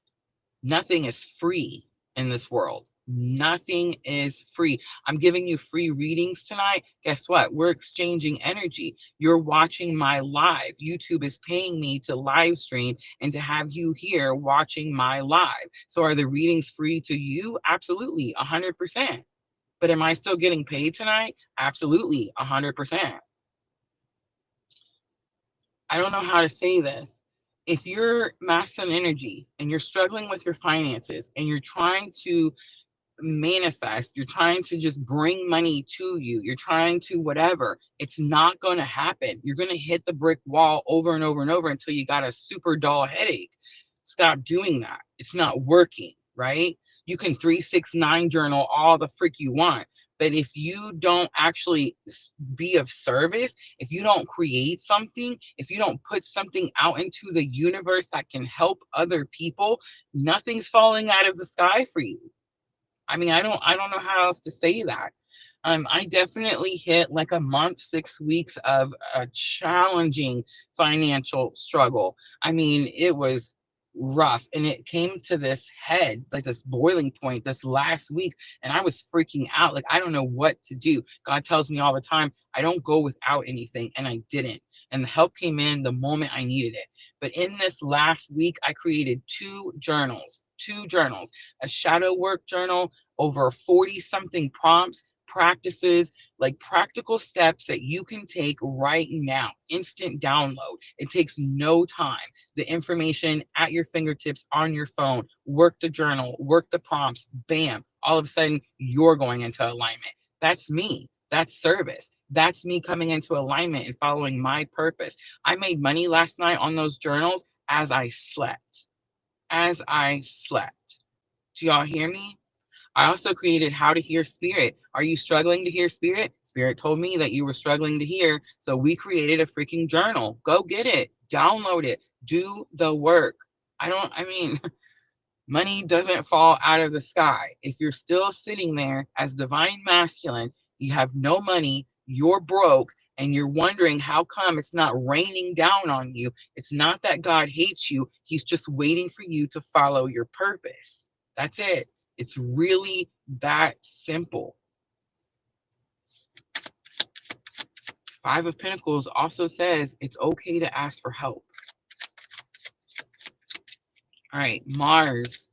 Nothing is free in this world. Nothing is free. I'm giving you free readings tonight. Guess what? We're exchanging energy. You're watching my live. YouTube is paying me to live stream and to have you here watching my live. So are the readings free to you? Absolutely, 100%. But am I still getting paid tonight? Absolutely, 100%. I don't know how to say this. If you're masculine energy and you're struggling with your finances and you're trying to manifest, you're trying to just bring money to you, you're trying to whatever, it's not going to happen. You're going to hit the brick wall over and over and over until you got a super dull headache. Stop doing that. It's not working, right? You can 369 journal all the freak you want, but if you don't actually be of service, if you don't create something, if you don't put something out into the universe that can help other people, nothing's falling out of the sky for you. I mean, I don't know how else to say that. I definitely hit like a month, 6 weeks of a challenging financial struggle. I mean, it was rough, and it came to this head, like this boiling point this last week, and I was freaking out. Like, I don't know what to do. God tells me all the time, I don't go without anything, and I didn't. And the help came in the moment I needed it. But in this last week, I created 2 journals, 2 journals, a shadow work journal, over 40 something prompts, practices, like practical steps that you can take right now, instant download. It takes no time. The information at your fingertips on your phone, work the journal, work the prompts, bam, all of a sudden you're going into alignment. That's me. That's service. That's me coming into alignment and following my purpose. I made money last night on those journals as I slept. As I slept. Do y'all hear me? I also created How to Hear Spirit. Are you struggling to hear spirit? Spirit told me that you were struggling to hear. So we created a freaking journal. Go get it. Download it. Do the work. I mean, money doesn't fall out of the sky. If you're still sitting there as divine masculine, you have no money, you're broke, and you're wondering how come it's not raining down on you. It's not that God hates you. He's just waiting for you to follow your purpose. That's it. It's really that simple. 5 of Pentacles also says it's okay to ask for help. All right, Mars.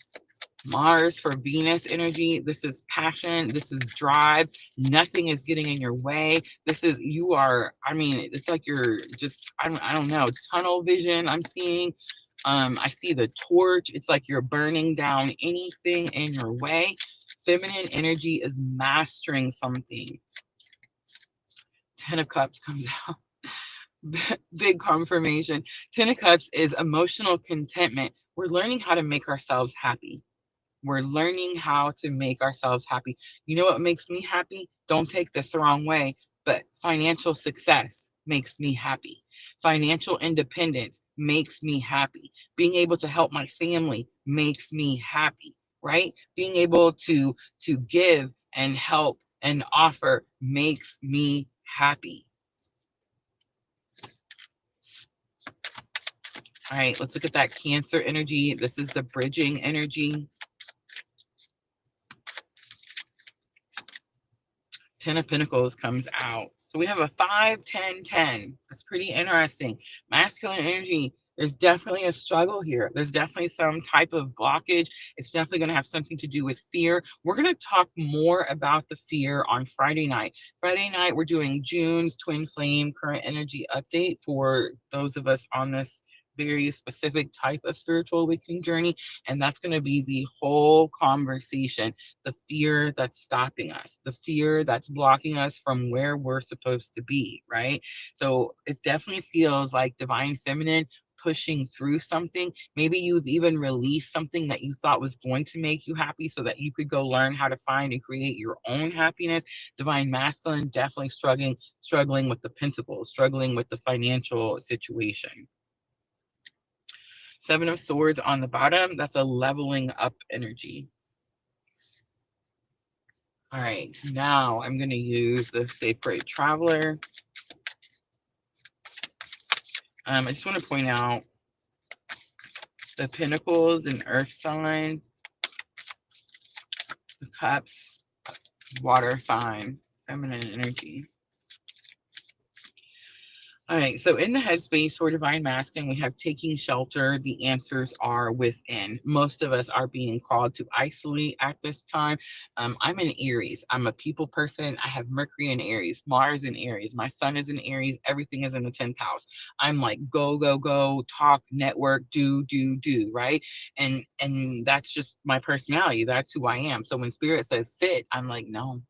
Mars for Venus energy. This is passion. This is drive. Nothing is getting in your way. This is, you are, I mean, it's like you're just, I don't know, tunnel vision I'm seeing. I see the torch. It's like you're burning down anything in your way. Feminine energy is mastering something. 10 of Cups comes out. Big confirmation. 10 of Cups is emotional contentment. We're learning how to make ourselves happy. We're learning how to make ourselves happy. You know what makes me happy? Don't take this the wrong way, but financial success makes me happy. Financial independence makes me happy. Being able to help my family makes me happy, right? Being able to give and help and offer makes me happy. All right, let's look at that Cancer energy. This is the bridging energy. 10 of Pentacles comes out. So we have a 5, 10, 10. That's pretty interesting. Masculine energy, there's definitely a struggle here. There's definitely some type of blockage. It's definitely going to have something to do with fear. We're going to talk more about the fear on Friday night. Friday night, we're doing June's Twin Flame Current Energy Update for those of us on this very specific type of spiritual awakening journey. And that's going to be the whole conversation. The fear that's stopping us, the fear that's blocking us from where we're supposed to be, right? So it definitely feels like divine feminine pushing through something. Maybe you've even released something that you thought was going to make you happy so that you could go learn how to find and create your own happiness. Divine masculine definitely struggling with the pentacles, struggling with the financial situation. 7 of Swords on the bottom, that's a leveling up energy. All right, now I'm going to use the Sacred Traveler. I just want to point out the Pentacles and Earth sign, the Cups, water sign, feminine energy. All right, so in the headspace for divine masculine, we have taking shelter. The answers are within. Most of us are being called to isolate at this time. I'm in Aries. I'm a people person. I have Mercury in Aries, Mars in Aries. My sun is in Aries. Everything is in the 10th house. I'm like, go, go, go, talk, network, do, right? And that's just my personality. That's who I am. So when spirit says sit, I'm like, no,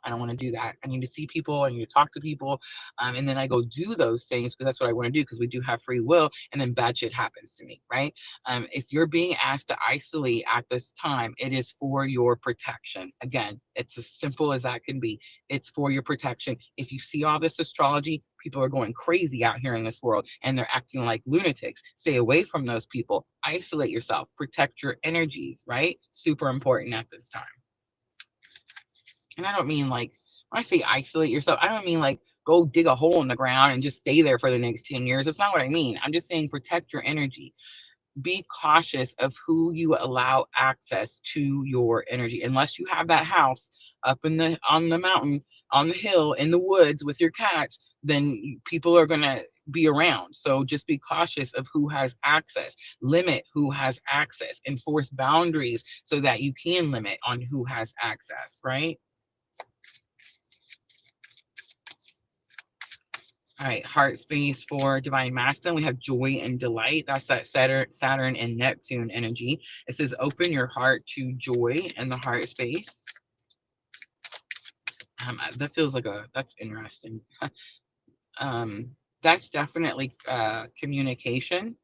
I don't want to do that. I need to see people. I need to talk to people. And then I go do those things because that's what I want to do, because we do have free will, and then bad shit happens to me, right? If you're being asked to isolate at this time, it is for your protection. Again, it's as simple as that can be. It's for your protection. If you see all this astrology, people are going crazy out here in this world and they're acting like lunatics. Stay away from those people. Isolate yourself. Protect your energies, right? Super important at this time. And I don't mean like, when I say isolate yourself, I don't mean like go dig a hole in the ground and just stay there for the next 10 years. That's not what I mean. I'm just saying protect your energy. Be cautious of who you allow access to your energy. Unless you have that house up on the mountain, on the hill, in the woods with your cats, then people are gonna be around. So just be cautious of who has access, limit who has access, enforce boundaries so that you can limit on who has access, right? All right, heart space for divine masculine. We have joy and delight. That's that Saturn and Neptune energy. It says open your heart to joy in the heart space. That feels like that's interesting. That's definitely communication.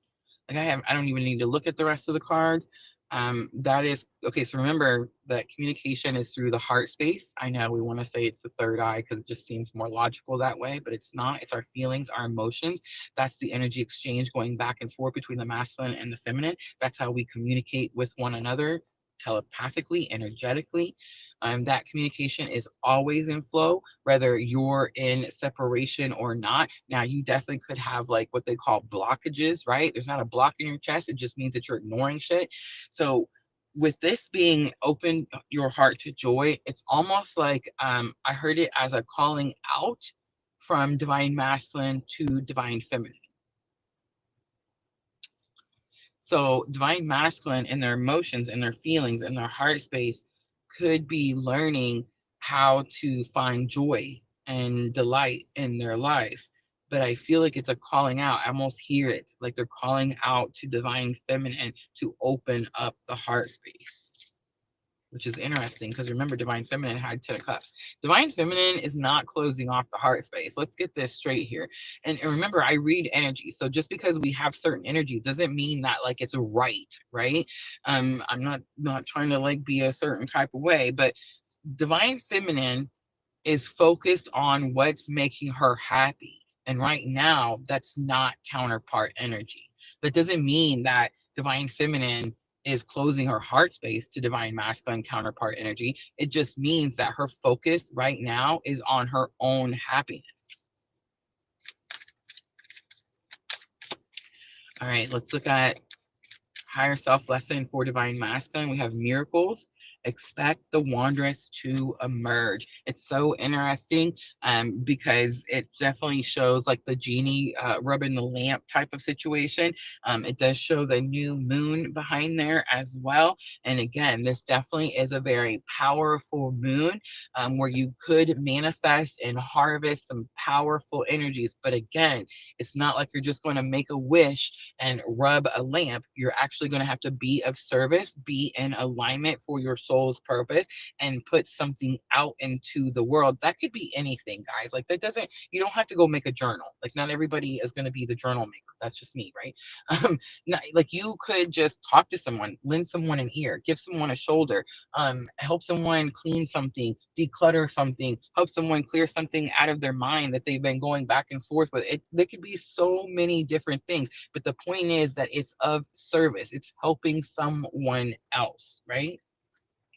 Like I don't even need to look at the rest of the cards. That is okay. So remember that communication is through the heart space. I know we want to say it's the third eye because it just seems more logical that way, but it's not. It's our feelings, our emotions. That's the energy exchange going back and forth between the masculine and the feminine. That's how we communicate with one another telepathically, energetically. That communication is always in flow, whether you're in separation or not. Now, you definitely could have like what they call blockages, right? There's not a block in your chest. It just means that you're ignoring shit. So, with this being open your heart to joy, it's almost like I heard it as a calling out from divine masculine to divine feminine. So divine masculine in their emotions and their feelings and their heart space could be learning how to find joy and delight in their life. But I feel like it's a calling out. I almost hear it like they're calling out to divine feminine to open up the heart space, which is interesting because remember, divine feminine had 10 of cups. Divine feminine is not closing off the heart space. Let's get this straight here. And remember, I read energy. So just because we have certain energies doesn't mean that like it's right? I'm not trying to like be a certain type of way, but divine feminine is focused on what's making her happy. And right now, that's not counterpart energy. That doesn't mean that divine feminine is closing her heart space to divine masculine counterpart energy. It just means that her focus right now is on her own happiness. All right, let's look at higher self lesson for divine masculine. We have miracles. Expect the wondrous to emerge. It's so interesting because it definitely shows like the genie rubbing the lamp type of situation. It does show the new moon behind there as well. And again, this definitely is a very powerful moon where you could manifest and harvest some powerful energies. But again, it's not like you're just going to make a wish and rub a lamp. You're actually going to have to be of service, be in alignment for your soul's purpose, and put something out into the world. That could be anything, guys. Like that doesn't, you don't have to go make a journal. Like not everybody is going to be the journal maker. That's just me, right? Like you could just talk to someone, lend someone an ear, give someone a shoulder, help someone clean something, declutter something, help someone clear something out of their mind that they've been going back and forth with. There could be so many different things, but the point is that it's of service. It's helping someone else, right?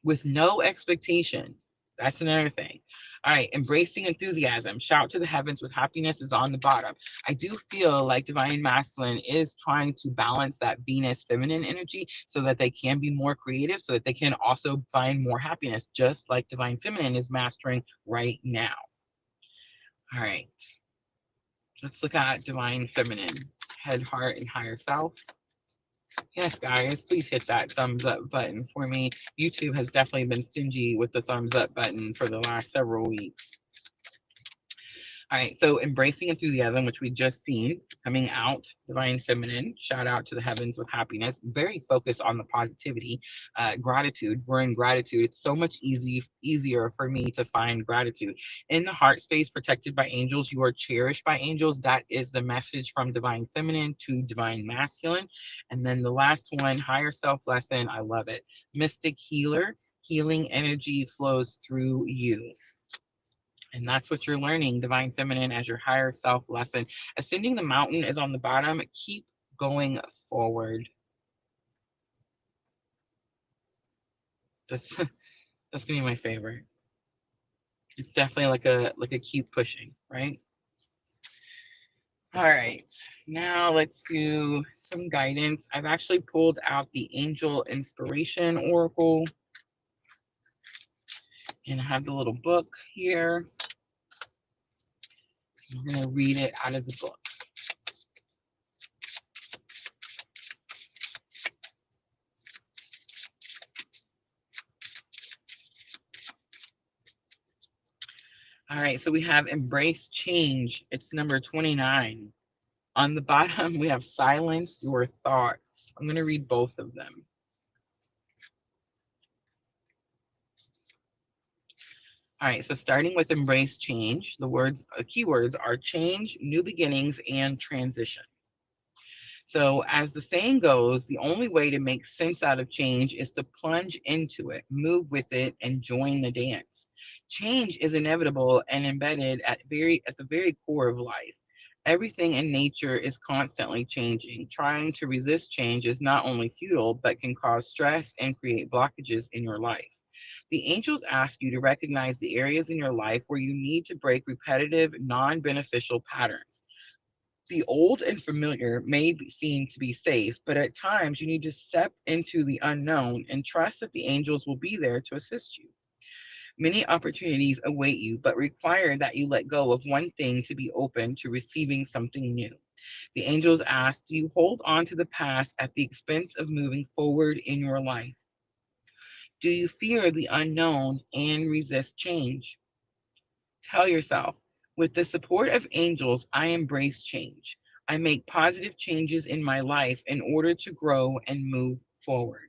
With no expectation. That's another thing. All right, embracing enthusiasm. Shout to the heavens with happiness is on the bottom. I do feel like divine masculine is trying to balance that Venus feminine energy so that they can be more creative, so that they can also find more happiness, just like divine feminine is mastering right now. All right, let's look at divine feminine, head, heart, and higher self. Yes, guys, please hit that thumbs up button for me. YouTube has definitely been stingy with the thumbs up button for the last several weeks. All right, so embracing enthusiasm, which we just seen coming out, divine feminine, shout out to the heavens with happiness, very focused on the positivity, gratitude. We're in gratitude. It's so much easier for me to find gratitude. In the heart space, protected by angels, you are cherished by angels. That is the message from divine feminine to divine masculine. And then the last one, higher self lesson, I love it. Mystic healer, healing energy flows through you. And that's what you're learning, divine feminine, as your higher self lesson. Ascending the mountain is on the bottom. Keep going forward. That's that's gonna be my favorite. It's definitely like a keep pushing, right? All right, now let's do some guidance. I've actually pulled out the Angel Inspiration Oracle, and I have the little book here. I'm gonna read it out of the book. All right, so we have embrace change. It's number 29. On the bottom, we have silence your thoughts. I'm going to read both of them. All right, so starting with embrace change, the keywords are change, new beginnings, and transition. So, as the saying goes, the only way to make sense out of change is to plunge into it, move with it, and join the dance. Change is inevitable and embedded at the very core of life. Everything in nature is constantly changing. Trying to resist change is not only futile, but can cause stress and create blockages in your life. The angels ask you to recognize the areas in your life where you need to break repetitive, non beneficial patterns. The old and familiar may seem to be safe, but at times you need to step into the unknown and trust that the angels will be there to assist you. Many opportunities await you, but require that you let go of one thing to be open to receiving something new. The angels ask, do you hold on to the past at the expense of moving forward in your life? Do you fear the unknown and resist change? Tell yourself, with the support of angels, I embrace change. I make positive changes in my life in order to grow and move forward.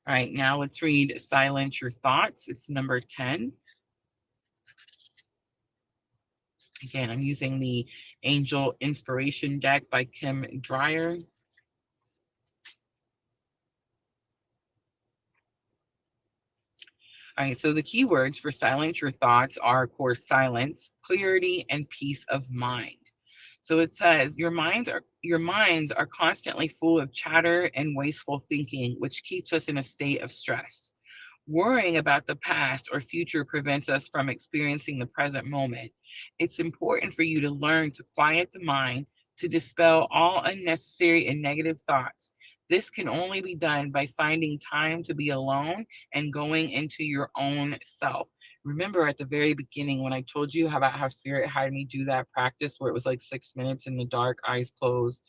All right, now let's read Silence Your Thoughts. It's number 10. Again, I'm using the Angel Inspiration deck by Kim Dreyer. All right, so the keywords for silence your thoughts are, of course, silence, clarity, and peace of mind. So it says your minds are constantly full of chatter and wasteful thinking, which keeps us in a state of stress. Worrying about the past or future prevents us from experiencing the present moment. It's important for you to learn to quiet the mind, to dispel all unnecessary and negative thoughts. This can only be done by finding time to be alone and going into your own self. Remember at the very beginning when I told you about how spirit had me do that practice where it was like 6 minutes in the dark, eyes closed,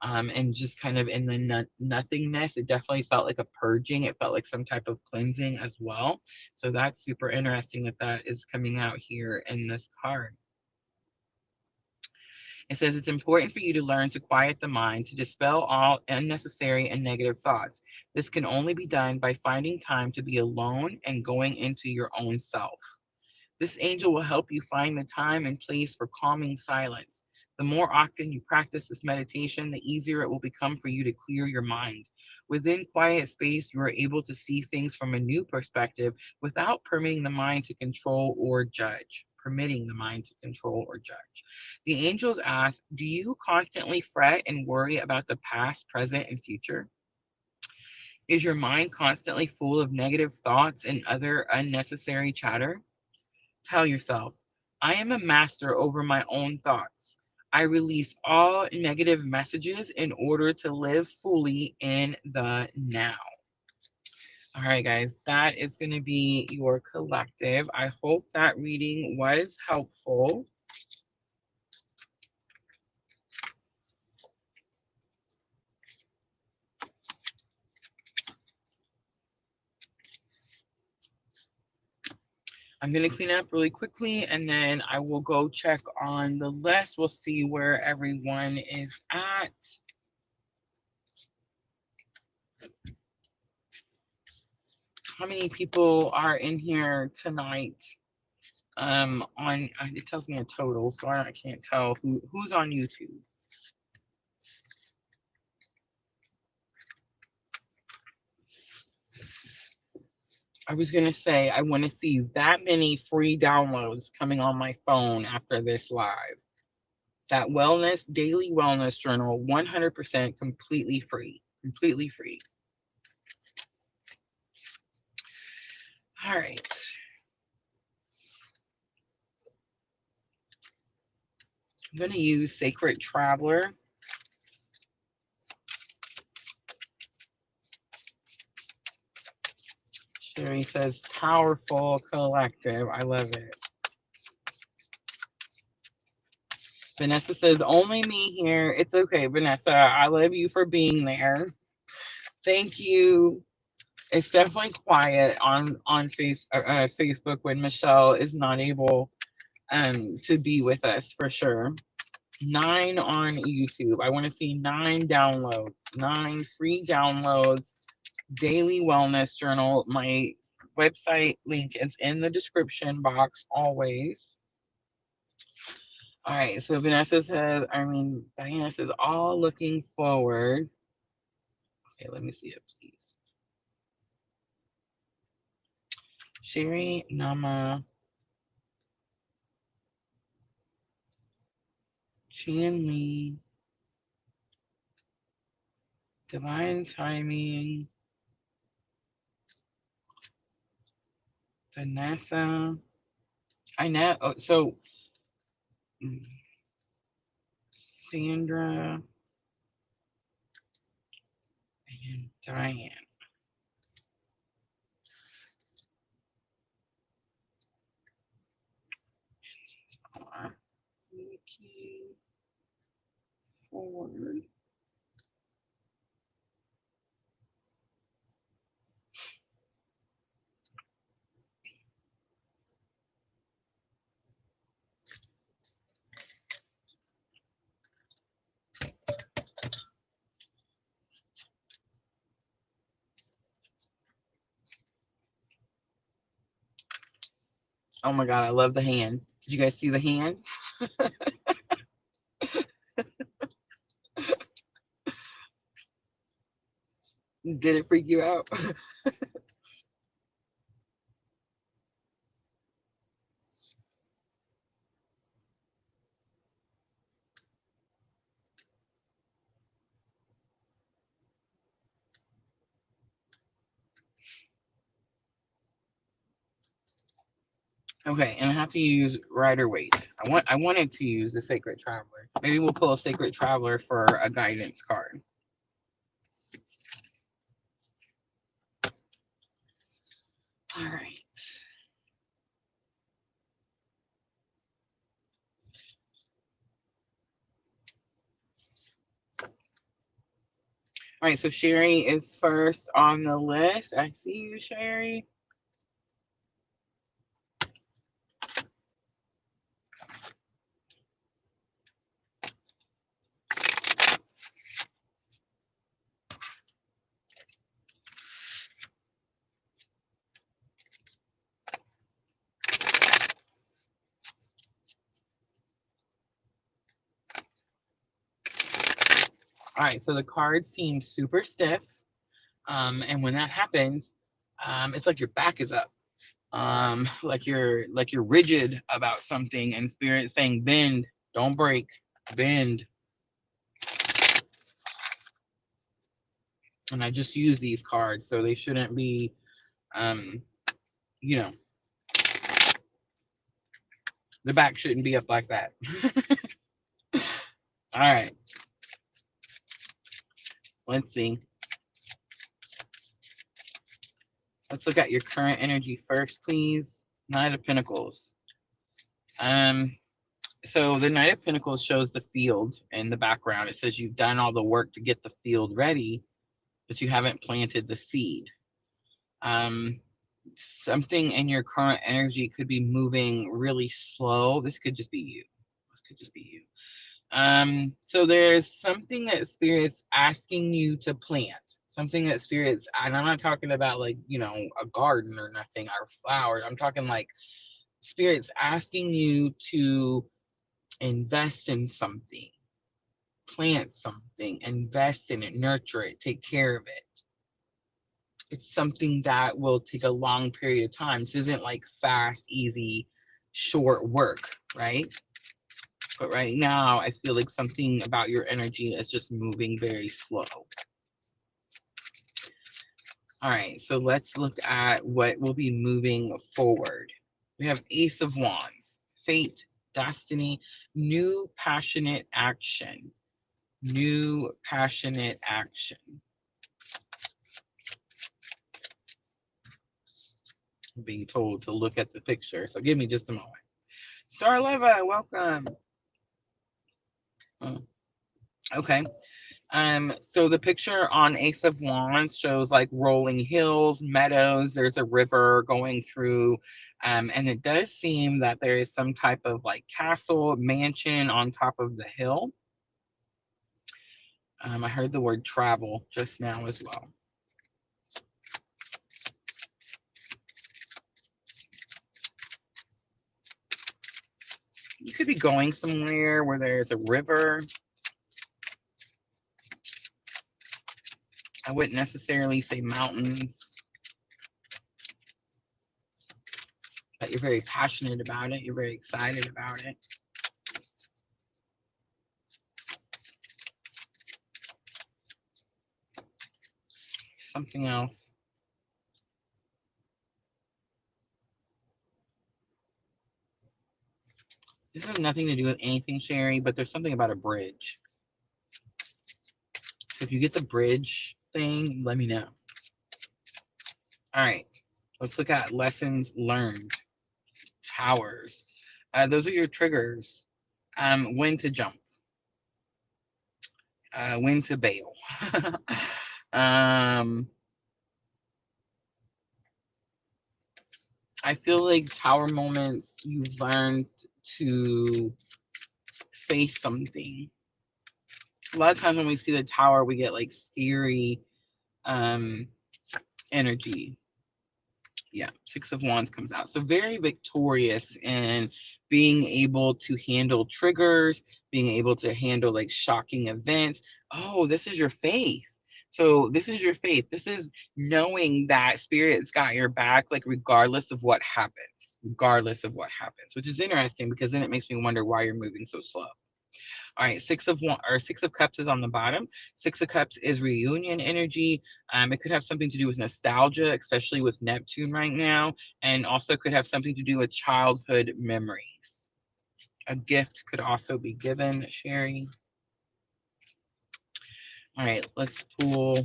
and just kind of in the nothingness. It definitely felt like a purging. It felt like some type of cleansing as well. So that's super interesting that that is coming out here in this card. It says it's important for you to learn to quiet the mind, to dispel all unnecessary and negative thoughts. This can only be done by finding time to be alone and going into your own self. This angel will help you find the time and place for calming silence. The more often you practice this meditation, the easier it will become for you to clear your mind. Within quiet space, you are able to see things from a new perspective without permitting the mind to control or judge. Permitting the mind to control or judge. The angels ask, do you constantly fret and worry about the past, present, and future? Is your mind constantly full of negative thoughts and other unnecessary chatter? Tell yourself, I am a master over my own thoughts. I release all negative messages in order to live fully in the now. All right, guys, that is going to be your collective. I hope that reading was helpful. I'm going to clean up really quickly and then I will go check on the list. We'll see where everyone is at. How many people are in here tonight? On it tells me a total, so I can't tell who's on YouTube. I was gonna say I want to see that many free downloads coming on my phone after this live. That daily wellness journal, 100% completely free, completely free. All right. I'm gonna use Sacred Traveler. Sherry says powerful collective. I love it. Vanessa says, only me here. It's okay, Vanessa. I love you for being there. Thank you. It's definitely quiet on Facebook when Michelle is not able to be with us for sure. 9 on YouTube. I want to see 9 downloads, 9 free downloads, daily wellness journal. My website link is in the description box always. All right, so Diana says, all looking forward. Okay, let me see it, please. Sherry Nama Chan Lee, Divine Timing, Vanessa. I know. Oh, so Sandra and Diane. Are looking forward. Oh my God, I love the hand. Did you guys see the hand? Did it freak you out? Okay, and I have to use Rider Waite. I wanted to use the Sacred Traveler. Maybe we'll pull a Sacred Traveler for a guidance card. All right. All right, so Sherry is first on the list. I see you, Sherry. All right, so the cards seem super stiff. And when that happens, it's like your back is up. Like you're rigid about something, and spirit saying bend, don't break, bend. And I just use these cards, so they shouldn't be you know, the back shouldn't be up like that. All right, let's see. Let's look at your current energy first, please. Knight of Pentacles. So the Knight of Pentacles shows the field in the background. It says you've done all the work to get the field ready, but you haven't planted the seed. Something in your current energy could be moving really slow. This could just be you. This could just be you. So there's something that spirit's asking you to plant. Something that spirit's, and I'm not talking about like, a garden or nothing, or flowers. I'm talking like spirit's asking you to invest in something, plant something, invest in it, nurture it, take care of it. It's something that will take a long period of time. This isn't like fast, easy, short work, right? But right now, I feel like something about your energy is just moving very slow. All right, so let's look at what will be moving forward. We have Ace of Wands, fate, destiny, new passionate action. New passionate action. I'm being told to look at the picture, so give me just a moment. Starleva, welcome. Okay, So the picture on Ace of Wands shows like rolling hills, meadows, there's a river going through, and it does seem that there is some type of like castle, mansion on top of the hill. I heard the word travel just now as well. You could be going somewhere where there's a river. I wouldn't necessarily say mountains, but you're very passionate about it. You're very excited about it. Something else. This has nothing to do with anything, Sherry, but there's something about a bridge. So if you get the bridge thing, let me know. All right, let's look at lessons learned. Towers. Those are your triggers. When to jump. When to bail. I feel like tower moments, you've learned to face something. A lot of times when we see the tower, we get like scary energy. Yeah, Six of Wands comes out. So very victorious in being able to handle triggers, being able to handle like shocking events. Oh, this is your faith. So this is your faith. This is knowing that spirit's got your back, like regardless of what happens, which is interesting because then it makes me wonder why you're moving so slow. All right, Six of Cups is on the bottom. Six of Cups is reunion energy. It could have something to do with nostalgia, especially with Neptune right now, and also could have something to do with childhood memories. A gift could also be given, Sherry. All right, let's pull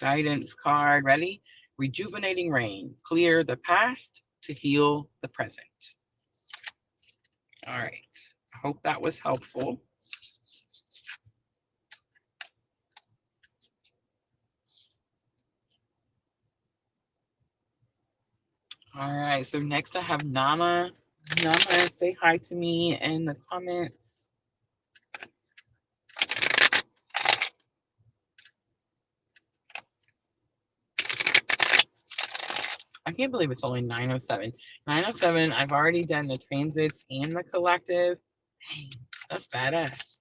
guidance card. Ready? Rejuvenating rain. Clear the past to heal the present. All right. I hope that was helpful. All right, so next I have Nama. Nama, say hi to me in the comments. I can't believe it's only 9:07. 9:07, I've already done the transits and the collective. Dang, that's badass.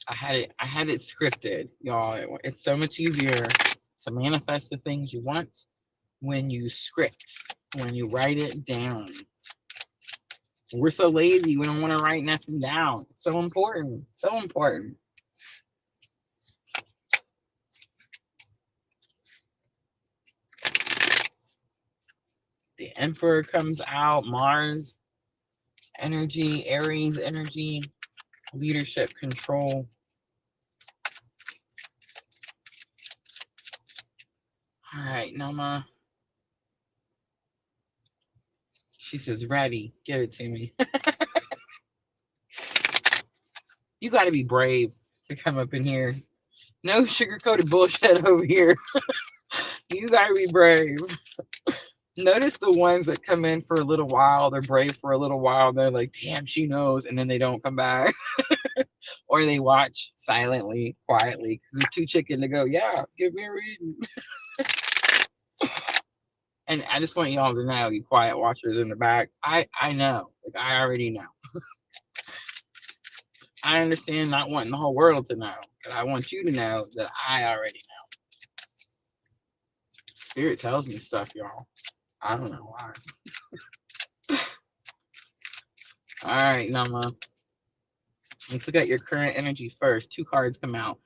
I had it scripted, y'all. It's so much easier to manifest the things you want when you script, when you write it down. We're so lazy, we don't want to write nothing down. It's so important. So important. The Emperor comes out, Mars energy, Aries energy, leadership, control. All right, Nama. She says, ready. Give it to me. You got to be brave to come up in here. No sugar-coated bullshit over here. You got to be brave. Notice the ones that come in for a little while, they're brave for a little while, they're like, damn, she knows, and then they don't come back. Or they watch silently, quietly, because they're too chicken to go, yeah, give me a reading. And I just want y'all to know, you quiet watchers in the back, I know. Like, I already know. I understand not wanting the whole world to know, but I want you to know that I already know. Spirit tells me stuff, y'all. I don't know why. All right, Nama. Let's look at your current energy first. Two cards come out.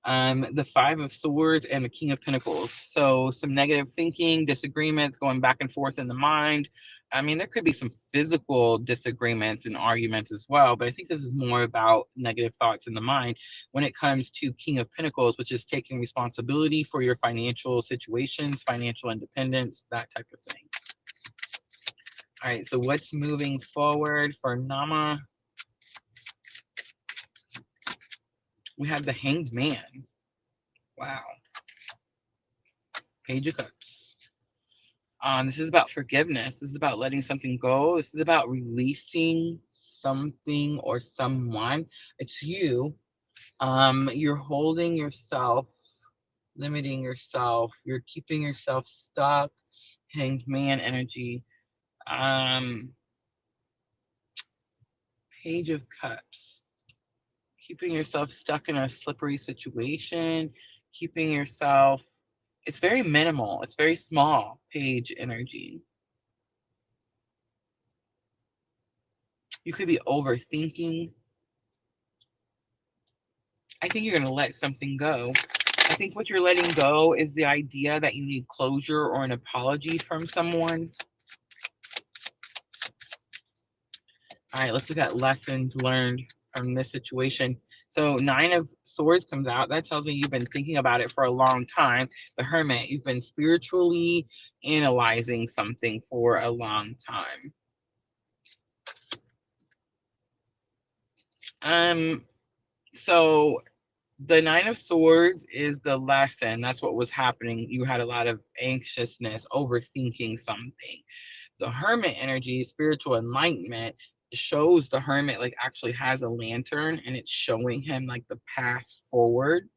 The Five of Swords and the King of Pentacles. So some negative thinking, disagreements, going back and forth in the mind. I mean, there could be some physical disagreements and arguments as well, but I think this is more about negative thoughts in the mind when it comes to King of Pentacles, which is taking responsibility for your financial situations, financial independence, that type of thing. All right, so what's moving forward for Nama? We have the Hanged Man. Wow. Page of Cups. This is about forgiveness. This is about letting something go. This is about releasing something or someone. It's you. You're holding yourself, limiting yourself. You're keeping yourself stuck. Hanged Man energy. Page of Cups. Keeping yourself stuck in a slippery situation. Keeping yourself. It's very minimal. It's very small. Page energy. You could be overthinking. I think you're going to let something go. I think what you're letting go is the idea that you need closure or an apology from someone. All right, let's look at lessons learned from this situation. So 9 of Swords comes out. That tells me you've been thinking about it for a long time. The Hermit, you've been spiritually analyzing something for a long time. So the 9 of Swords is the lesson. That's what was happening. You had a lot of anxiousness, overthinking something. The Hermit energy, spiritual enlightenment, shows the Hermit like actually has a lantern and it's showing him like the path forward.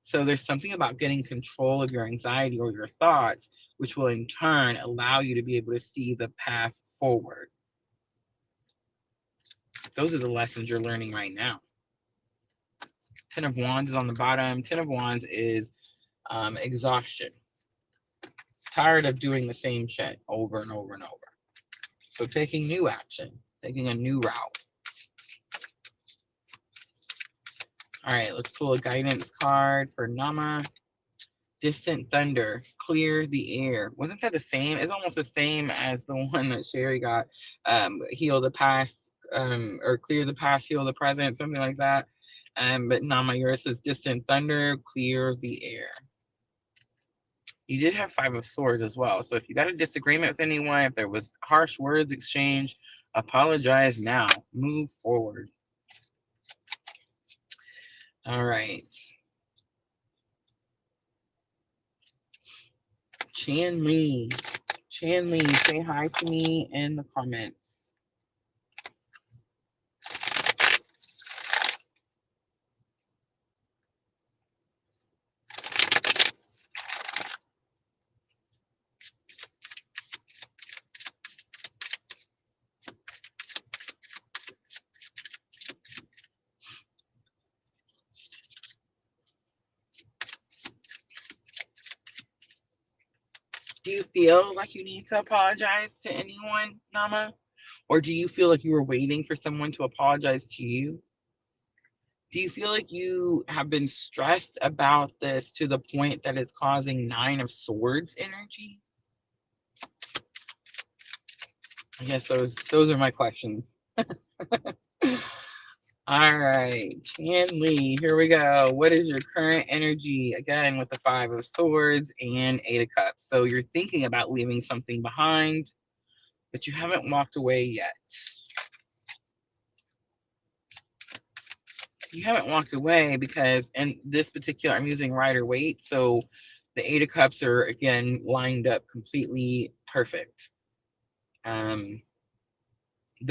So there's something about getting control of your anxiety or your thoughts, which will in turn allow you to be able to see the path forward. Those are the lessons you're learning right now. 10 of Wands is on the bottom. 10 of Wands is exhaustion. Tired of doing the same shit over and over and over. So taking new action, taking a new route. All right, let's pull a guidance card for Nama. Distant thunder, clear the air. Wasn't that the same? It's almost the same as the one that Sherry got. Heal the past, or clear the past, heal the present, something like that. But Nama, yours says distant thunder, clear the air. You did have 5 of Swords as well. So if you got a disagreement with anyone, if there was harsh words exchanged, apologize now. Move forward. All right. Chanley. Chanley, say hi to me in the comments. Do you feel like you need to apologize to anyone, Nama? Or do you feel like you were waiting for someone to apologize to you? Do you feel like you have been stressed about this to the point that it's causing 9 of Swords energy? I guess those are my questions. All right, Chanley, here we go. What is your current energy? Again, with the 5 of Swords and 8 of Cups. So you're thinking about leaving something behind, but you haven't walked away yet. You haven't walked away because in this particular, I'm using Rider-Waite. So the 8 of Cups are, again, lined up completely perfect. The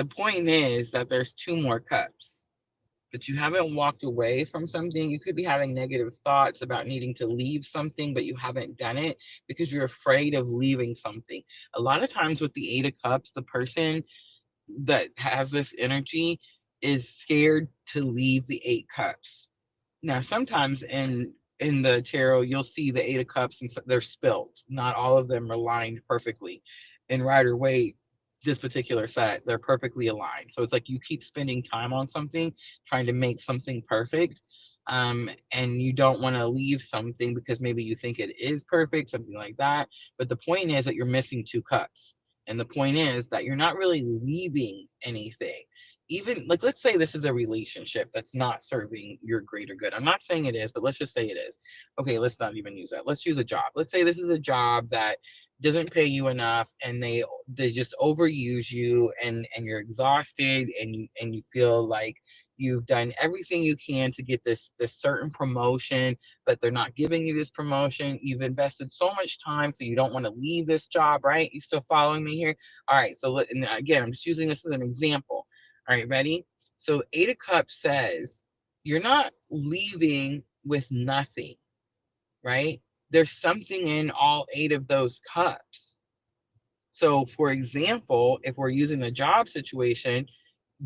point is that there's 2 more cups. But you haven't walked away from something. You could be having negative thoughts about needing to leave something, but you haven't done it because you're afraid of leaving something. A lot of times with the 8 of Cups, the person that has this energy is scared to leave the 8 Cups. Now, sometimes in the tarot, you'll see the 8 of Cups and they're spilt. Not all of them are lined perfectly. In Rider-Waite, this particular set, they're perfectly aligned. So it's like you keep spending time on something, trying to make something perfect. And you don't want to leave something because maybe you think it is perfect, something like that. But the point is that you're missing 2 cups. And the point is that you're not really leaving anything. Even like, let's say this is a relationship that's not serving your greater good. I'm not saying it is, but let's just say it is. Okay, let's not even use that. Let's use a job. Let's say this is a job that doesn't pay you enough, and they just overuse you, and you're exhausted, and you feel like you've done everything you can to get this certain promotion, but they're not giving you this promotion. You've invested so much time, so you don't want to leave this job, right? You still following me here? All right, so and again, I'm just using this as an example. All right, ready? So Eight of Cups says you're not leaving with nothing, right? There's something in all eight of those cups. So, for example, if we're using a job situation,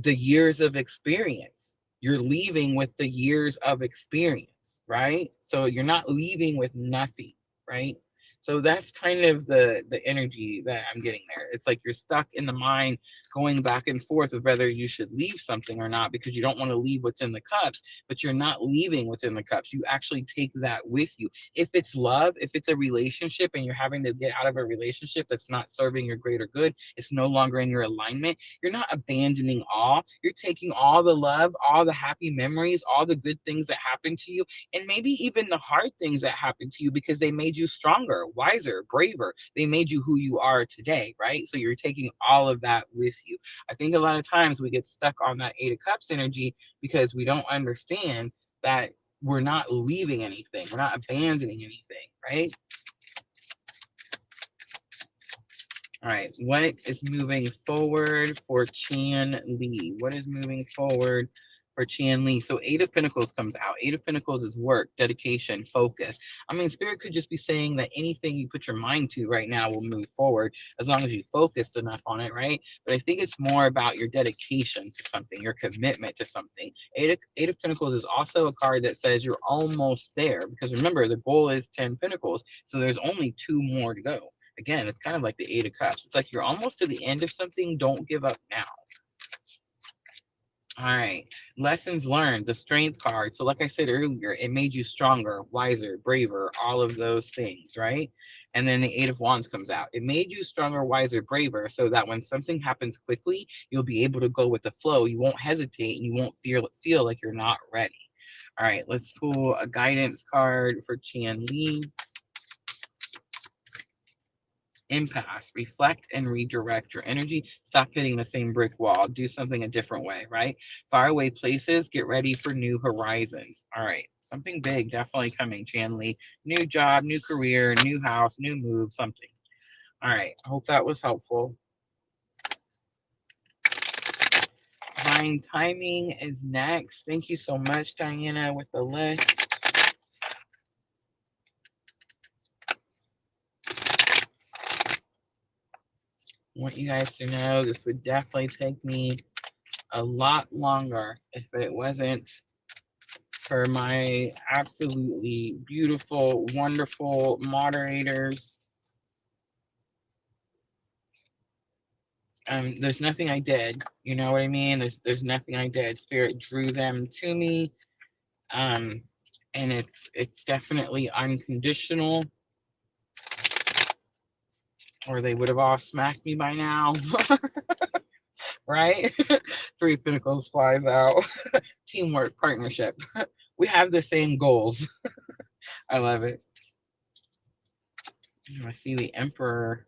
the years of experience. You're leaving with the years of experience, right? So you're not leaving with nothing, right? So that's kind of the energy that I'm getting there. It's like you're stuck in the mind going back and forth of whether you should leave something or not, because you don't want to leave what's in the cups, but you're not leaving what's in the cups. You actually take that with you. If it's love, if it's a relationship and you're having to get out of a relationship that's not serving your greater good, it's no longer in your alignment, you're not abandoning all. You're taking all the love, all the happy memories, all the good things that happened to you, and maybe even the hard things that happened to you, because they made you stronger, wiser, braver. They made you who you are today, right? So you're taking all of that with you. I think a lot of times we get stuck on that Eight of Cups energy because we don't understand that we're not leaving anything, we're not abandoning anything, right? All right, what is moving forward for Chan Lee? What is moving forward for Chan Lee? So Eight of Pentacles comes out. Eight of Pentacles is work, dedication, focus. I mean, Spirit could just be saying that anything you put your mind to right now will move forward as long as you focused enough on it, right? But I think it's more about your dedication to something, your commitment to something. Eight of Pentacles is also a card that says you're almost there, because remember, the goal is 10 Pentacles. So there's only two more to go. Again, it's kind of like the Eight of Cups. It's like you're almost to the end of something. Don't give up now. All right. Lessons learned, the Strength card. So like I said earlier, it made you stronger, wiser, braver, all of those things, right? And then the Eight of Wands comes out. It made you stronger, wiser, braver, so that when something happens quickly, you'll be able to go with the flow. You won't hesitate, and you won't feel like you're not ready. All right, let's pull a guidance card for Chan Lee. Impasse, reflect and redirect your energy. Stop hitting the same brick wall. Do something a different way, right? Faraway places, get ready for new horizons. All right, something big definitely coming, Chan Lee. New job, new career, new house, new move, something. All right, I hope that was helpful. Divine timing is next. Thank you so much, Diana, with the list. I want you guys to know this would definitely take me a lot longer if it wasn't for my absolutely beautiful, wonderful moderators. There's nothing I did. You know what I mean? There's nothing I did. Spirit drew them to me. Um, and it's definitely unconditional, or they would have all smacked me by now. Right? Three of Pentacles flies out. Teamwork, partnership. We have the same goals. I love it. I see the Emperor.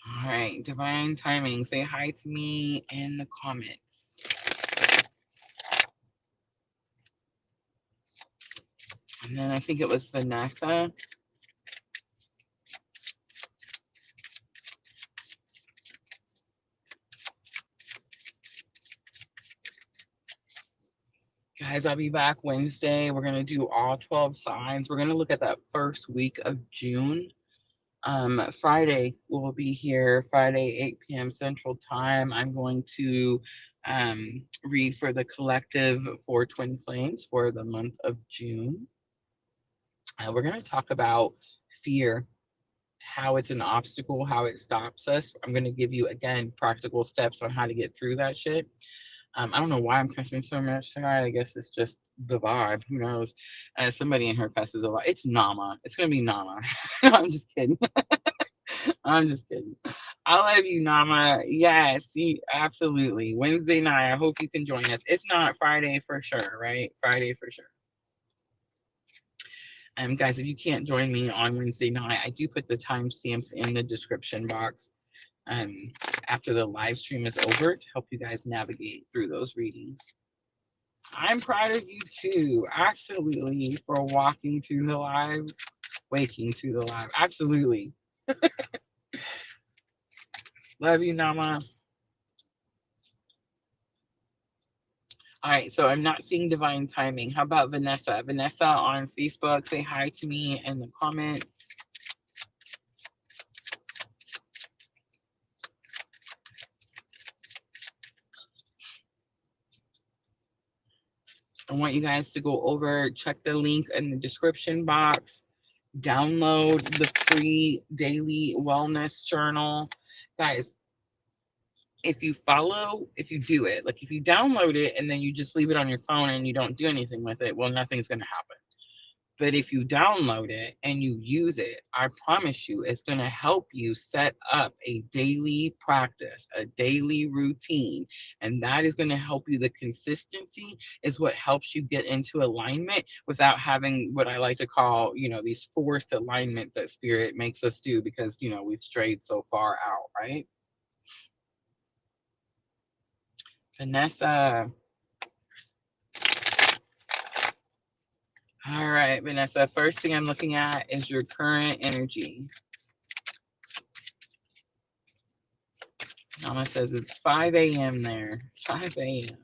All right, divine timing. Say hi to me in the comments. And then I think it was Vanessa. Guys, I'll be back Wednesday. We're going to do all 12 signs. We're going to look at that first week of June. Friday, we'll be here, Friday, 8 p.m. Central Time. I'm going to read for the collective for Twin Flames for the month of June. We're going to talk about fear, how it's an obstacle, how it stops us. I'm going to give you, again, practical steps on how to get through that shit. I don't know why I'm cussing so much tonight. I guess it's just the vibe. Who knows? Somebody in her cusses a lot. It's Nama. It's going to be Nama. No, I'm just kidding. I'm just kidding. I love you, Nama. Yes, absolutely. Wednesday night. I hope you can join us. If not, Friday for sure, right? Friday for sure. Guys, if you can't join me on Wednesday night, I do put the timestamps in the description box after the live stream is over to help you guys navigate through those readings. I'm proud of you too, absolutely, for walking to the live, waking to the live. Absolutely. Love you, Nama. All right, so I'm not seeing divine timing. How about Vanessa? Vanessa on Facebook, say hi to me in the comments. I want you guys to go over, check the link in the description box, download the free daily wellness journal. Guys, if you do it, like if you download it and then you just leave it on your phone and you don't do anything with it, well, nothing's going to happen. But if you download it and you use it, I promise you, it's going to help you set up a daily practice, a daily routine. And that is going to help you. The consistency is what helps you get into alignment without having what I like to call, these forced alignment that spirit makes us do because, we've strayed so far out, right? Vanessa. All right, Vanessa, first thing I'm looking at is your current energy. Mama says it's 5 a.m. there. 5 a.m.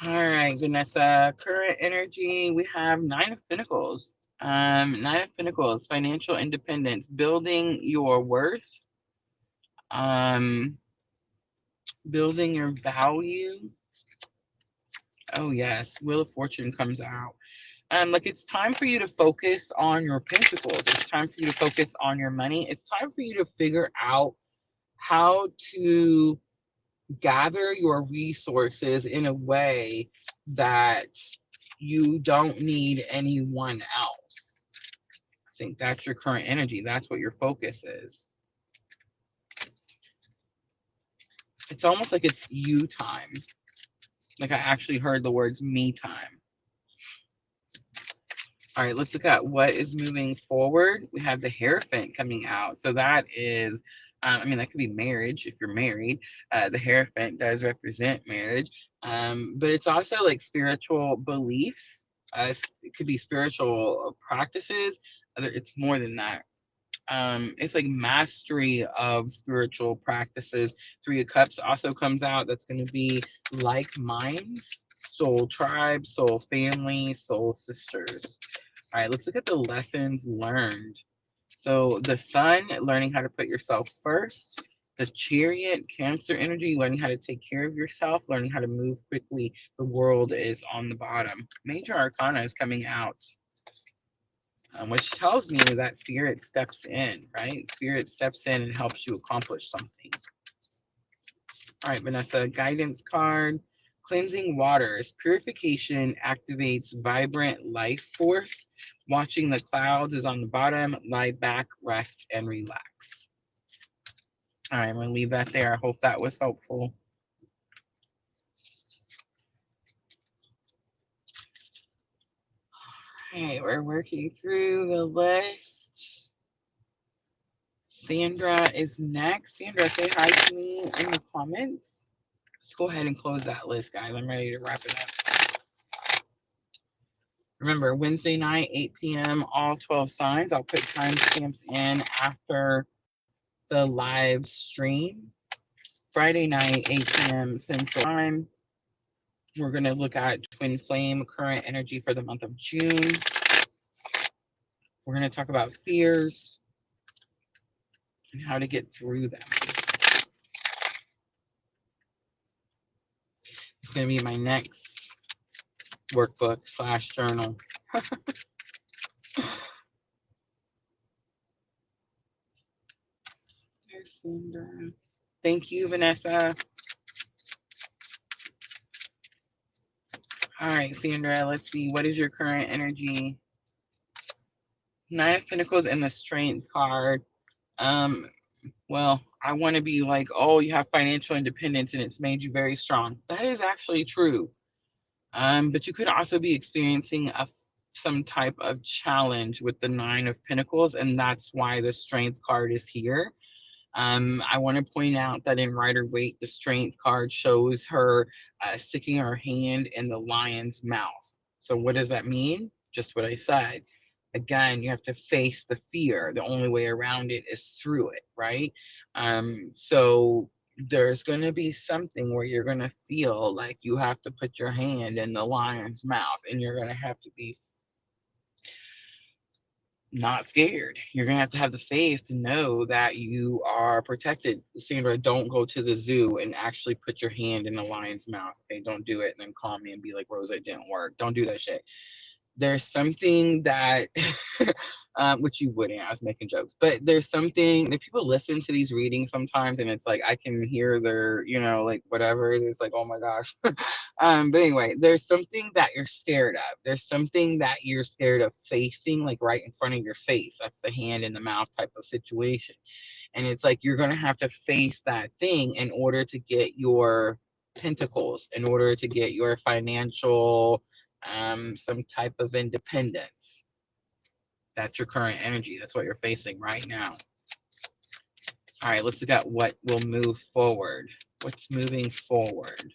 All right, Vanessa, current energy, we have 9 of Pentacles. 9 of Pentacles, financial independence, building your worth, building your value. Oh, yes, Wheel of Fortune comes out. Like it's time for you to focus on your pentacles. It's time for you to focus on your money. It's time for you to figure out how to gather your resources in a way that you don't need anyone else. I think that's your current energy. That's what your focus is. It's almost like it's you time. Like I actually heard the words me time. All right, let's look at what is moving forward. We have the Hierophant coming out. So that is, that could be marriage if you're married. The Hierophant does represent marriage, but it's also like spiritual beliefs. It could be spiritual practices. It's more than that. It's like mastery of spiritual practices. 3 of Cups also comes out. That's going to be like minds, soul tribe, soul family, soul sisters. All right, let's look at the lessons learned. So the Sun, learning how to put yourself first. The Chariot, Cancer energy, learning how to take care of yourself, learning how to move quickly. The World is on the bottom. Major Arcana is coming out, which tells me that Spirit steps in, right? Spirit steps in and helps you accomplish something. All right, Vanessa, guidance card. Cleansing waters. Purification activates vibrant life force. Watching the clouds is on the bottom. Lie back, rest, and relax. All right, I'm going to leave that there. I hope that was helpful. Okay, we're working through the list. Sandra is next. Sandra, say hi to me in the comments. Let's go ahead and close that list, guys. I'm ready to wrap it up. Remember, Wednesday night, 8 p.m., all 12 signs. I'll put timestamps in after the live stream. Friday night, 8 p.m. Central Time. We're going to look at Twin Flame current energy for the month of June. We're going to talk about fears and how to get through them. It's going to be my next workbook / journal. There's Sandra. Thank you, Vanessa. All right, Sandra, let's see. What is your current energy? Nine of Pentacles and the Strength card. Um, well, I want to be like, oh, you have financial independence and it's made you very strong. That is actually true. But you could also be experiencing some type of challenge with the Nine of Pentacles, and that's why the Strength card is here. I want to point out that in Rider Waite, the Strength card shows her sticking her hand in the lion's mouth. So what does that mean? Just what I said. Again, you have to face the fear. The only way around it is through it, right? So there's going to be something where you're going to feel like you have to put your hand in the lion's mouth, and you're going to have to be not scared. You're gonna have to have the faith to know that you are protected. Sandra, don't go to the zoo and actually put your hand in a lion's mouth. Okay, don't do it and then call me and be like, Rosa, it didn't work. Don't do that shit. There's something that which you wouldn't, I was making jokes, but there's something that people listen to these readings sometimes and it's like I can hear their, like whatever, it's like, oh my gosh. But anyway, there's something that you're scared of. There's something that you're scared of facing, like right in front of your face. That's the hand in the mouth type of situation. And it's like you're gonna have to face that thing in order to get your pentacles, in order to get your financial some type of independence. That's your current energy. That's what you're facing right now. All right, let's look at what will move forward. What's moving forward?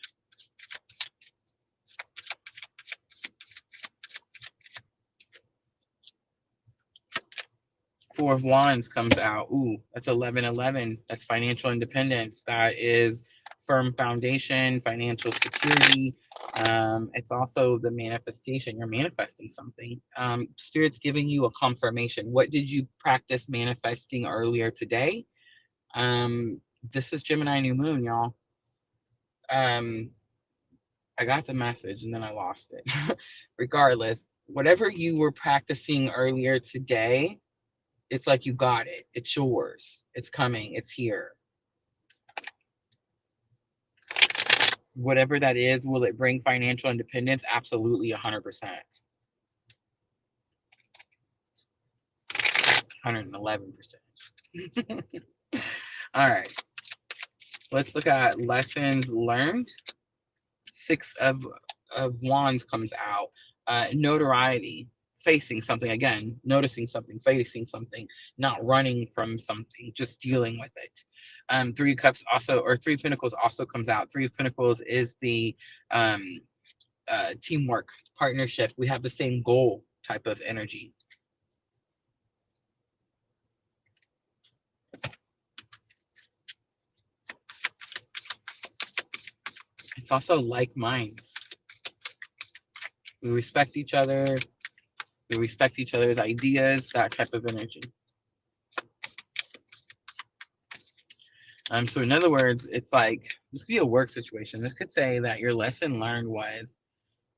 Four of Wands comes out. Ooh, that's 1111. That's financial independence. That is firm foundation, financial security. It's also the manifestation. You're manifesting something. Spirit's giving you a confirmation. What did you practice manifesting earlier today? This is Gemini new moon, y'all. I got the message and then I lost it. Regardless, whatever you were practicing earlier today, it's like you got it. It's yours. It's coming. It's here. Whatever that is, will it bring financial independence? Absolutely, 100%. 111%. All right. Let's look at lessons learned. Six of Wands comes out. Notoriety, facing something again, noticing something, facing something, not running from something, just dealing with it. Three Cups also, or Three Pentacles also comes out. Three of Pentacles is the teamwork, partnership. We have the same goal type of energy. It's also like minds. We respect each other. We respect each other's ideas, that type of energy. So in other words, it's like, this could be a work situation. This could say that your lesson learned was,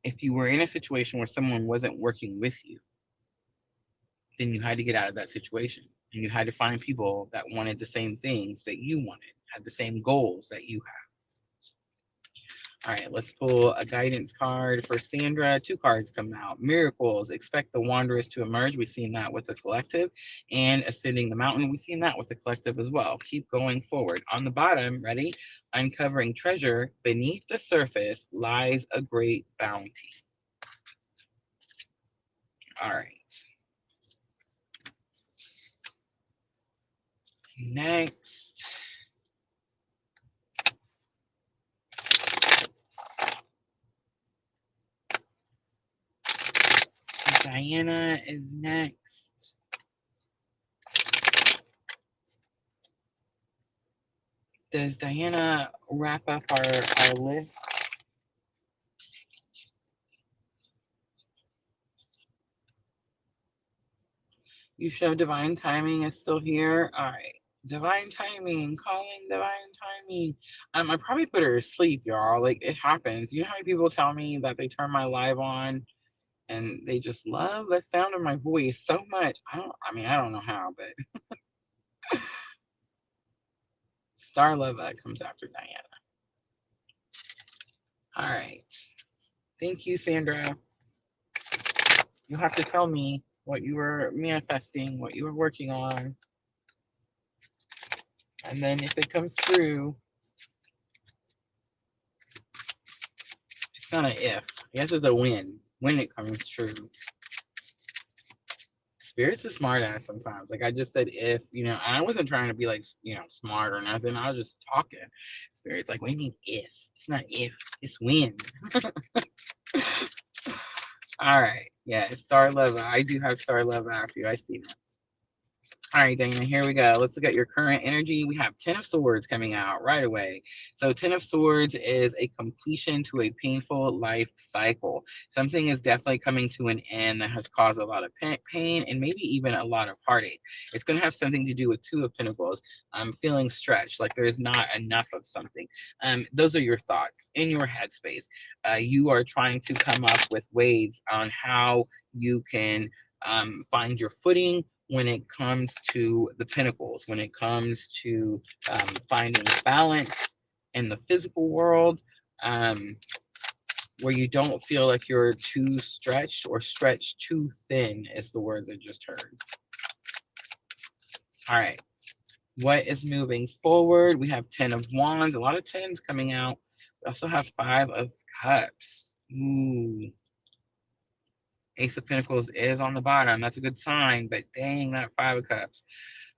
if you were in a situation where someone wasn't working with you, then you had to get out of that situation. And you had to find people that wanted the same things that you wanted, had the same goals that you have. All right, let's pull a guidance card for Sandra. Two cards come out. Miracles. Expect the wanderers to emerge. We've seen that with the collective. And ascending the mountain. We've seen that with the collective as well. Keep going forward. On the bottom, ready? Uncovering treasure. Beneath the surface lies a great bounty. All right. Next. Diana is next. Does Diana wrap up our list? You show divine timing is still here. All right. Divine timing, calling divine timing. I probably put her to sleep, y'all. Like, it happens. You know how many people tell me that they turn my live on and they just love the sound of my voice so much. I don't know how, but Starlova comes after Diana. All right. Thank you, Sandra. You'll have to tell me what you were manifesting, what you were working on. And then if it comes true, it's not an if. I guess it's a when it comes true. Spirits is smart ass sometimes. Like I just said, if, I wasn't trying to be like, smart or nothing. I was just talking. Spirits like, what do you mean if? It's not if, it's when. All right. Yeah, it's Star Love. I do have Star Love after you. I see that. All right, Dana, here we go. Let's look at your current energy. We have 10 of Swords coming out right away. So 10 of Swords is a completion to a painful life cycle. Something is definitely coming to an end that has caused a lot of pain and maybe even a lot of heartache. It's going to have something to do with Two of Pentacles. I'm feeling stretched, like there's not enough of something. Those are your thoughts in your headspace. You are trying to come up with ways on how you can find your footing when it comes to the pentacles, when it comes to finding balance in the physical world, where you don't feel like you're too stretched or stretched too thin, is the words I just heard. All right. What is moving forward? We have 10 of Wands, a lot of 10s coming out. We also have 5 of Cups. Ooh. Ace of Pentacles is on the bottom. That's a good sign, but dang, that 5 of Cups.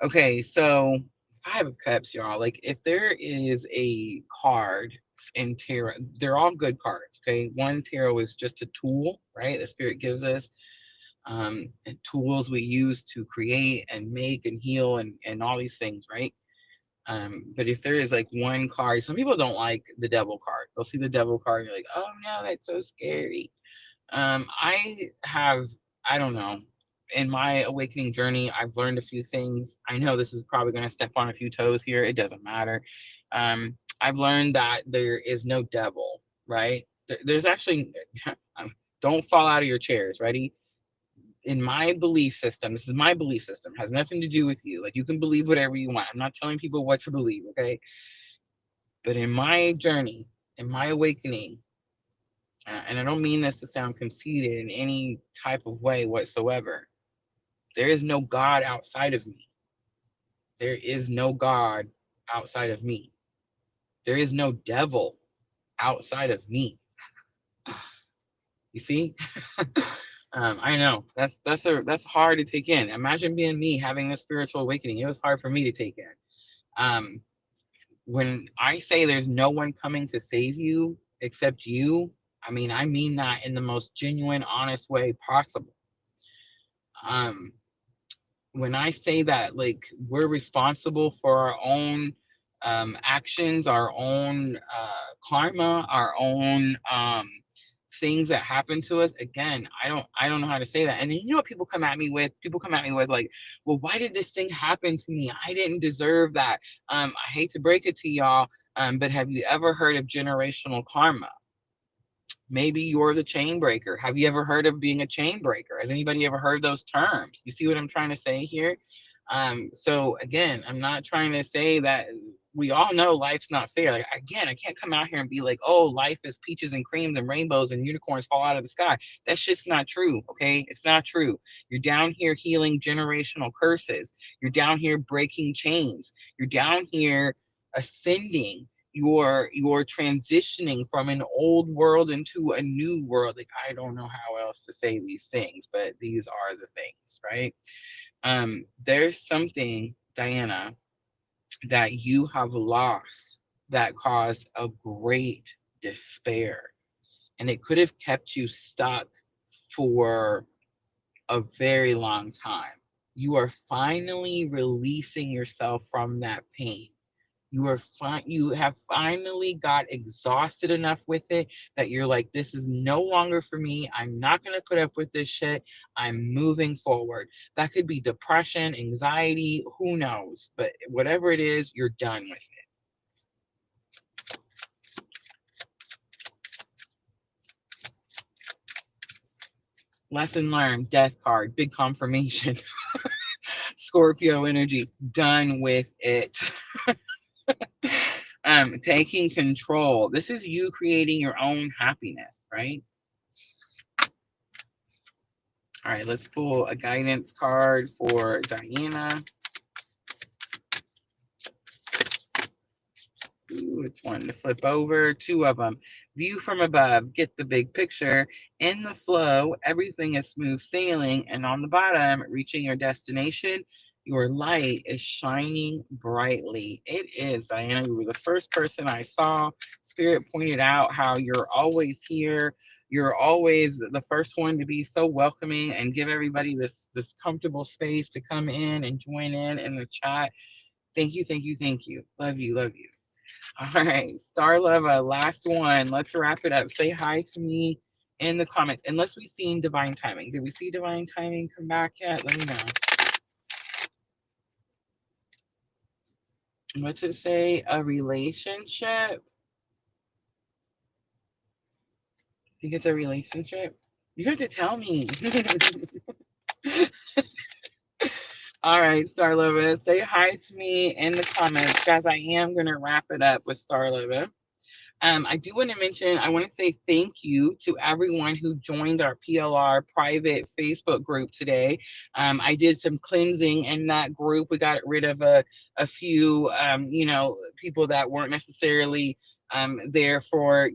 Okay, so 5 of Cups, y'all. Like, if there is a card in tarot, they're all good cards, okay? One, tarot is just a tool, right? The Spirit gives us and tools we use to create and make and heal and all these things, right? But if there is like one card, some people don't like the Devil card. They'll see the Devil card and you're like, oh no, that's so scary. I don't know. In my awakening journey, I've learned a few things. I know this is probably going to step on a few toes here. It doesn't matter. I've learned that there is no devil, right? There's actually, don't fall out of your chairs. Ready? In my belief system, this is my belief system, has nothing to do with you. Like, you can believe whatever you want. I'm not telling people what to believe, okay? But in my journey, in my awakening, and I don't mean this to sound conceited in any type of way whatsoever, there is no God outside of me. There is no God outside of me. There is no devil outside of me. You see? I know that's hard to take in. Imagine being me having a spiritual awakening. It was hard for me to take in. When I say there's no one coming to save you except you, I mean that in the most genuine, honest way possible. When I say that, like, we're responsible for our own actions, our own karma, our own things that happen to us. Again, I don't know how to say that. And then, what people come at me with? People come at me with like, well, why did this thing happen to me? I didn't deserve that. I hate to break it to y'all, but have you ever heard of generational karma? Maybe you're the chain breaker. Have you ever heard of being a chain breaker? Has anybody ever heard those terms? You see what I'm trying to say here? So again, I'm not trying to say that we all know life's not fair. Like, again, I can't come out here and be like, oh, life is peaches and creams and rainbows and unicorns fall out of the sky. That shit's not true. Okay. It's not true. You're down here healing generational curses. You're down here breaking chains. You're down here ascending. You're transitioning from an old world into a new world. Like, I don't know how else to say these things, but these are the things, right? There's something, Diana, that you have lost that caused a great despair, and it could have kept you stuck for a very long time. You are finally releasing yourself from that pain. You have finally got exhausted enough with it that you're like, this is no longer for me. I'm not going to put up with this shit. I'm moving forward. That could be depression, anxiety, who knows? But whatever it is, you're done with it. Lesson learned, death card, big confirmation. Scorpio energy, done with it. Taking control. This is you creating your own happiness, right? All right, let's pull a guidance card for Diana. Ooh, it's one to flip over. Two of them. View from above. Get the big picture. In the flow, everything is smooth sailing. And on the bottom, reaching your destination, your light is shining brightly. It is, Diana. You were the first person I saw. Spirit pointed out how you're always here. You're always the first one to be so welcoming and give everybody this comfortable space to come in and join in the chat. Thank you, thank you, thank you. Love you, love you. All right, Star Leva, last one. Let's wrap it up. Say hi to me in the comments. Unless we've seen Divine Timing. Did we see Divine Timing come back yet? Let me know. What's it say? A relationship? You get the relationship? You have to tell me. All right, Star Leva, say hi to me in the comments. Guys, I am going to wrap it up with Star Leva. I do want to mention, I want to say thank you to everyone who joined our PLR private Facebook group today. I did some cleansing in that group. We got rid of a few, people that weren't necessarily there for,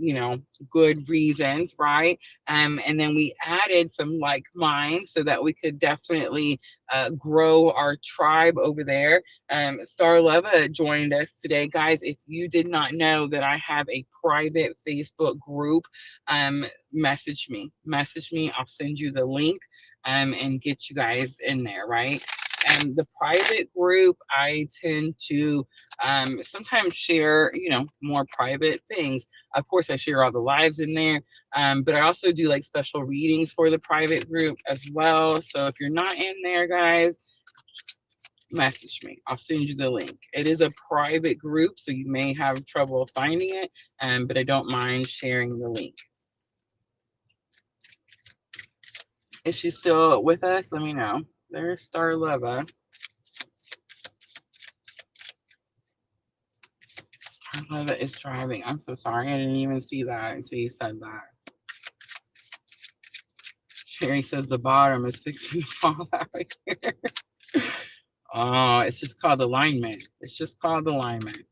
good reasons, right? And then we added some like minds so that we could definitely grow our tribe over there. Star Leva joined us today. Guys, if you did not know that I have a private Facebook group, message me. Message me. I'll send you the link and get you guys in there, right? And the private group, I tend to sometimes share, more private things. Of course, I share all the lives in there, but I also do like special readings for the private group as well. So if you're not in there, guys, message me. I'll send you the link. It is a private group, so you may have trouble finding it, but I don't mind sharing the link. Is she still with us? Let me know. There's Star Leva. Star Leva is driving. I'm so sorry. I didn't even see that until you said that. Sherry says the bottom is fixing to fall out here. Oh, it's just called alignment. It's just called alignment.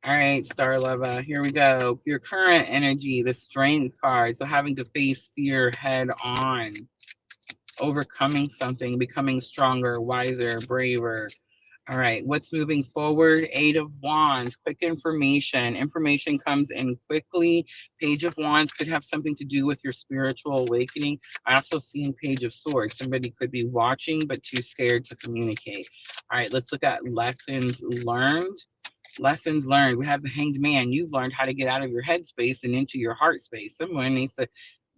All right, Star Leva, here we go. Your current energy, the strength card. So having to face fear head on, overcoming something, becoming stronger, wiser, braver. All right, what's moving forward? Eight of Wands, quick information. Information comes in quickly. Page of Wands could have something to do with your spiritual awakening. I also seen Page of Swords. Somebody could be watching but too scared to communicate. All right, let's look at lessons learned. Lessons learned. We have the Hanged Man. You've learned how to get out of your head space and into your heart space. Someone needs to,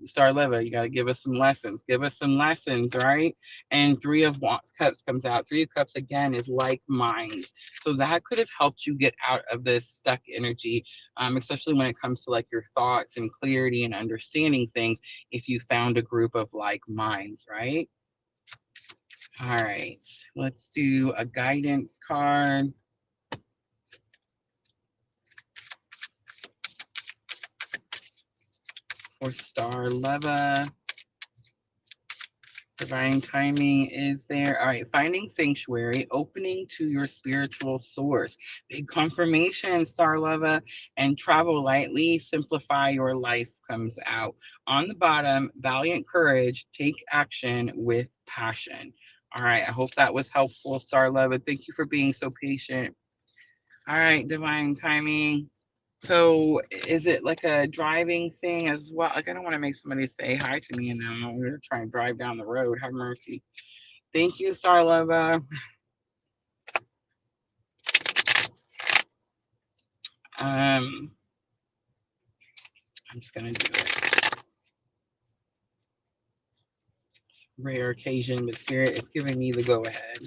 Star Leva, you got to give us some lessons. Give us some lessons, right? And Three of Cups comes out. Three of Cups, again, is like minds. So that could have helped you get out of this stuck energy, especially when it comes to like your thoughts and clarity and understanding things, if you found a group of like minds, right? All right, let's do a guidance card. For Star Leva. Divine timing is there. All right, finding sanctuary, opening to your spiritual source. Big confirmation, Star Leva, and travel lightly, simplify your life comes out. On the bottom, valiant courage, take action with passion. All right, I hope that was helpful, Star Leva. Thank you for being so patient. All right, divine timing. So is it like a driving thing as well? Like, I don't want to make somebody say hi to me and then I'm going to try and drive down the road. Have mercy. Thank you, Starlova. I'm just going to do it. Rare occasion, but Spirit is giving me the go ahead.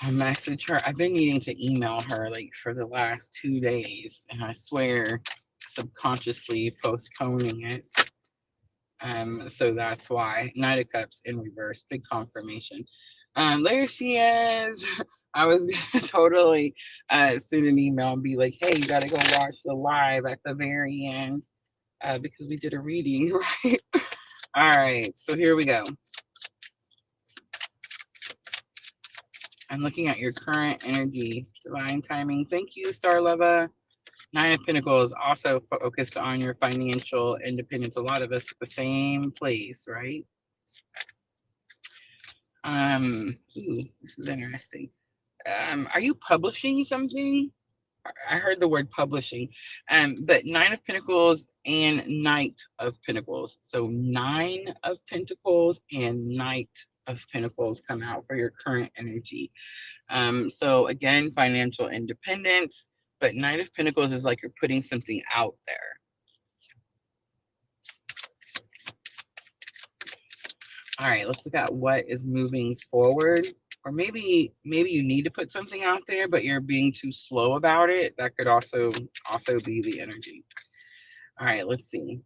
I'll message her. I've been needing to email her like for the last 2 days, and I swear subconsciously postponing it. So that's why. Knight of Cups in reverse, big confirmation. There she is. I was gonna totally send an email and be like, "Hey, you gotta go watch the live at the very end because we did a reading, right?" All right, so here we go. I'm looking at your current energy, divine timing. Thank you, Star Leva. Nine of Pentacles also focused on your financial independence. A lot of us at the same place, right? This is interesting. Are you publishing something? I heard the word publishing. But Nine of Pentacles and Knight of Pentacles. So Nine of Pentacles and Knight of Pentacles come out for your current energy. So again, financial independence, but Knight of Pentacles is like you're putting something out there. All right, let's look at what is moving forward. Or maybe you need to put something out there, but you're being too slow about it. That could also be the energy. All right, let's see.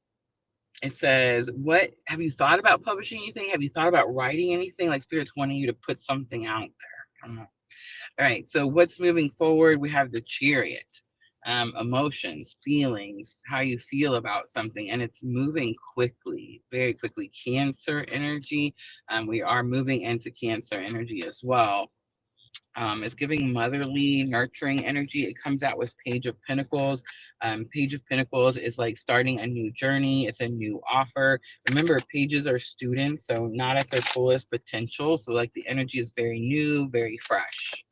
It says, what have you thought about publishing anything? Have you thought about writing anything? Like Spirit's wanting you to put something out there. I don't know. All right, so what's moving forward? We have the Chariot. Emotions, feelings, how you feel about something, and it's moving quickly, very quickly. Cancer energy. We are moving into Cancer energy as well. It's giving motherly, nurturing energy. It comes out with Page of Pentacles. Page of Pentacles is like starting a new journey. It's a new offer. Remember, pages are students, so not at their fullest potential. So like the energy is very new, very fresh.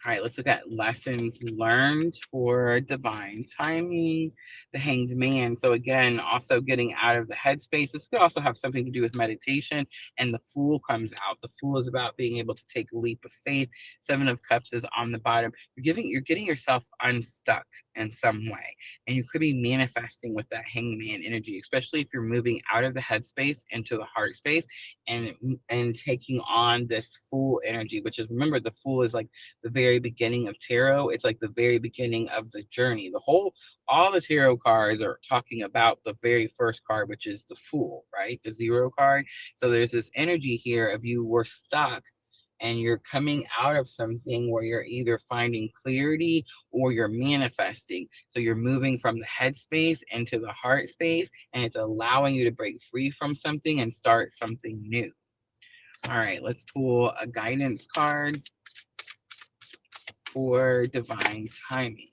All right, let's look at lessons learned for divine timing. The Hanged Man. So again, also getting out of the headspace. This could also have something to do with meditation. And the Fool comes out. The Fool is about being able to take a leap of faith. Seven of Cups is on the bottom. You're getting yourself unstuck in some way, and you could be manifesting with that Hanged Man energy, especially if you're moving out of the headspace into the heart space and taking on this Fool energy, which is, remember, the Fool is like the very beginning of tarot. It's like the very beginning of the journey. All the tarot cards are talking about the very first card, which is the Fool, right? The Zero card. So there's this energy here of you were stuck and you're coming out of something where you're either finding clarity or you're manifesting. So you're moving from the head space into the heart space, and it's allowing you to break free from something and start something new. All right, let's pull a guidance card for divine timing.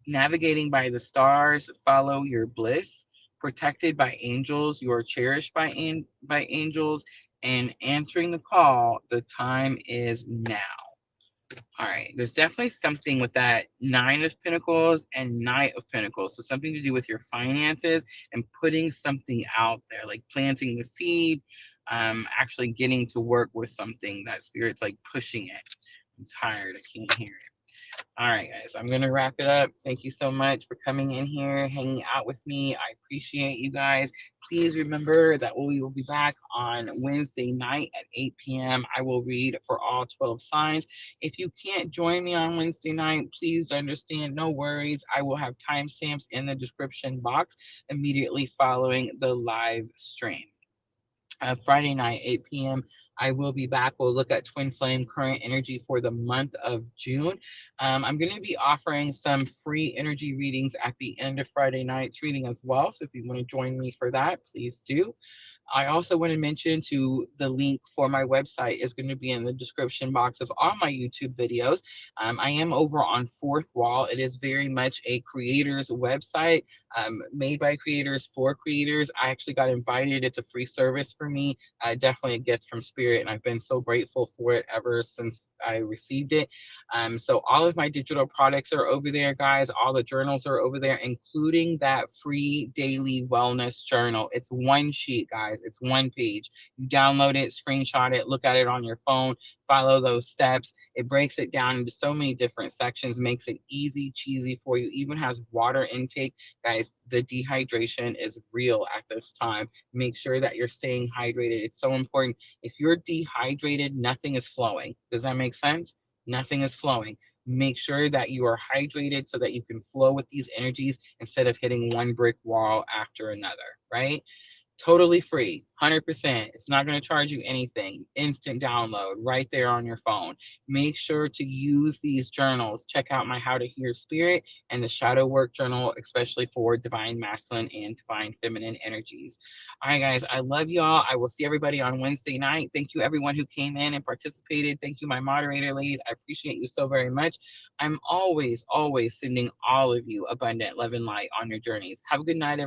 Navigating by the stars, follow your bliss. Protected by angels, you are cherished by angels, and answering the call, the time is now. All right, there's definitely something with that Nine of Pentacles and Knight of Pentacles. So something to do with your finances and putting something out there, like planting the seed, actually getting to work with something that Spirit's like pushing it. I'm tired, I can't hear it. All right, guys, I'm going to wrap it up. Thank you so much for coming in here, hanging out with me. I appreciate you guys. Please remember that we will be back on Wednesday night at 8 p.m. I will read for all 12 signs. If you can't join me on Wednesday night, please understand, no worries. I will have timestamps in the description box immediately following the live stream. Friday night, 8 p.m. I will be back. We'll look at twin flame current energy for the month of June. I'm going to be offering some free energy readings at the end of Friday night's reading as well. So if you want to join me for that, please do. I also want to mention to the link for my website is going to be in the description box of all my YouTube videos. I am over on Fourth Wall. It is very much a creator's website, made by creators for creators. I actually got invited. It's a free service for me. Definitely a gift from Spirit, and I've been so grateful for it ever since I received it. So all of my digital products are over there, guys. All the journals are over there, including that free daily wellness journal. It's one sheet, guys. It's one page. You download it, screenshot it, look at it on your phone, follow those steps. It breaks it down into so many different sections, makes it easy, cheesy for you, even has water intake. Guys, the dehydration is real at this time. Make sure that you're staying hydrated. It's so important. If you're dehydrated, nothing is flowing. Does that make sense? Nothing is flowing. Make sure that you are hydrated so that you can flow with these energies instead of hitting one brick wall after another, right? Totally free, 100%. It's not going to charge you anything. Instant download right there on your phone. Make sure to use these journals. Check out my How to Hear Spirit and the Shadow Work Journal, especially for divine masculine and divine feminine energies. All right, guys, I love y'all. I will see everybody on Wednesday night. Thank you, everyone who came in and participated. Thank you, my moderator ladies. I appreciate you so very much. I'm always, always sending all of you abundant love and light on your journeys. Have a good night, everyone.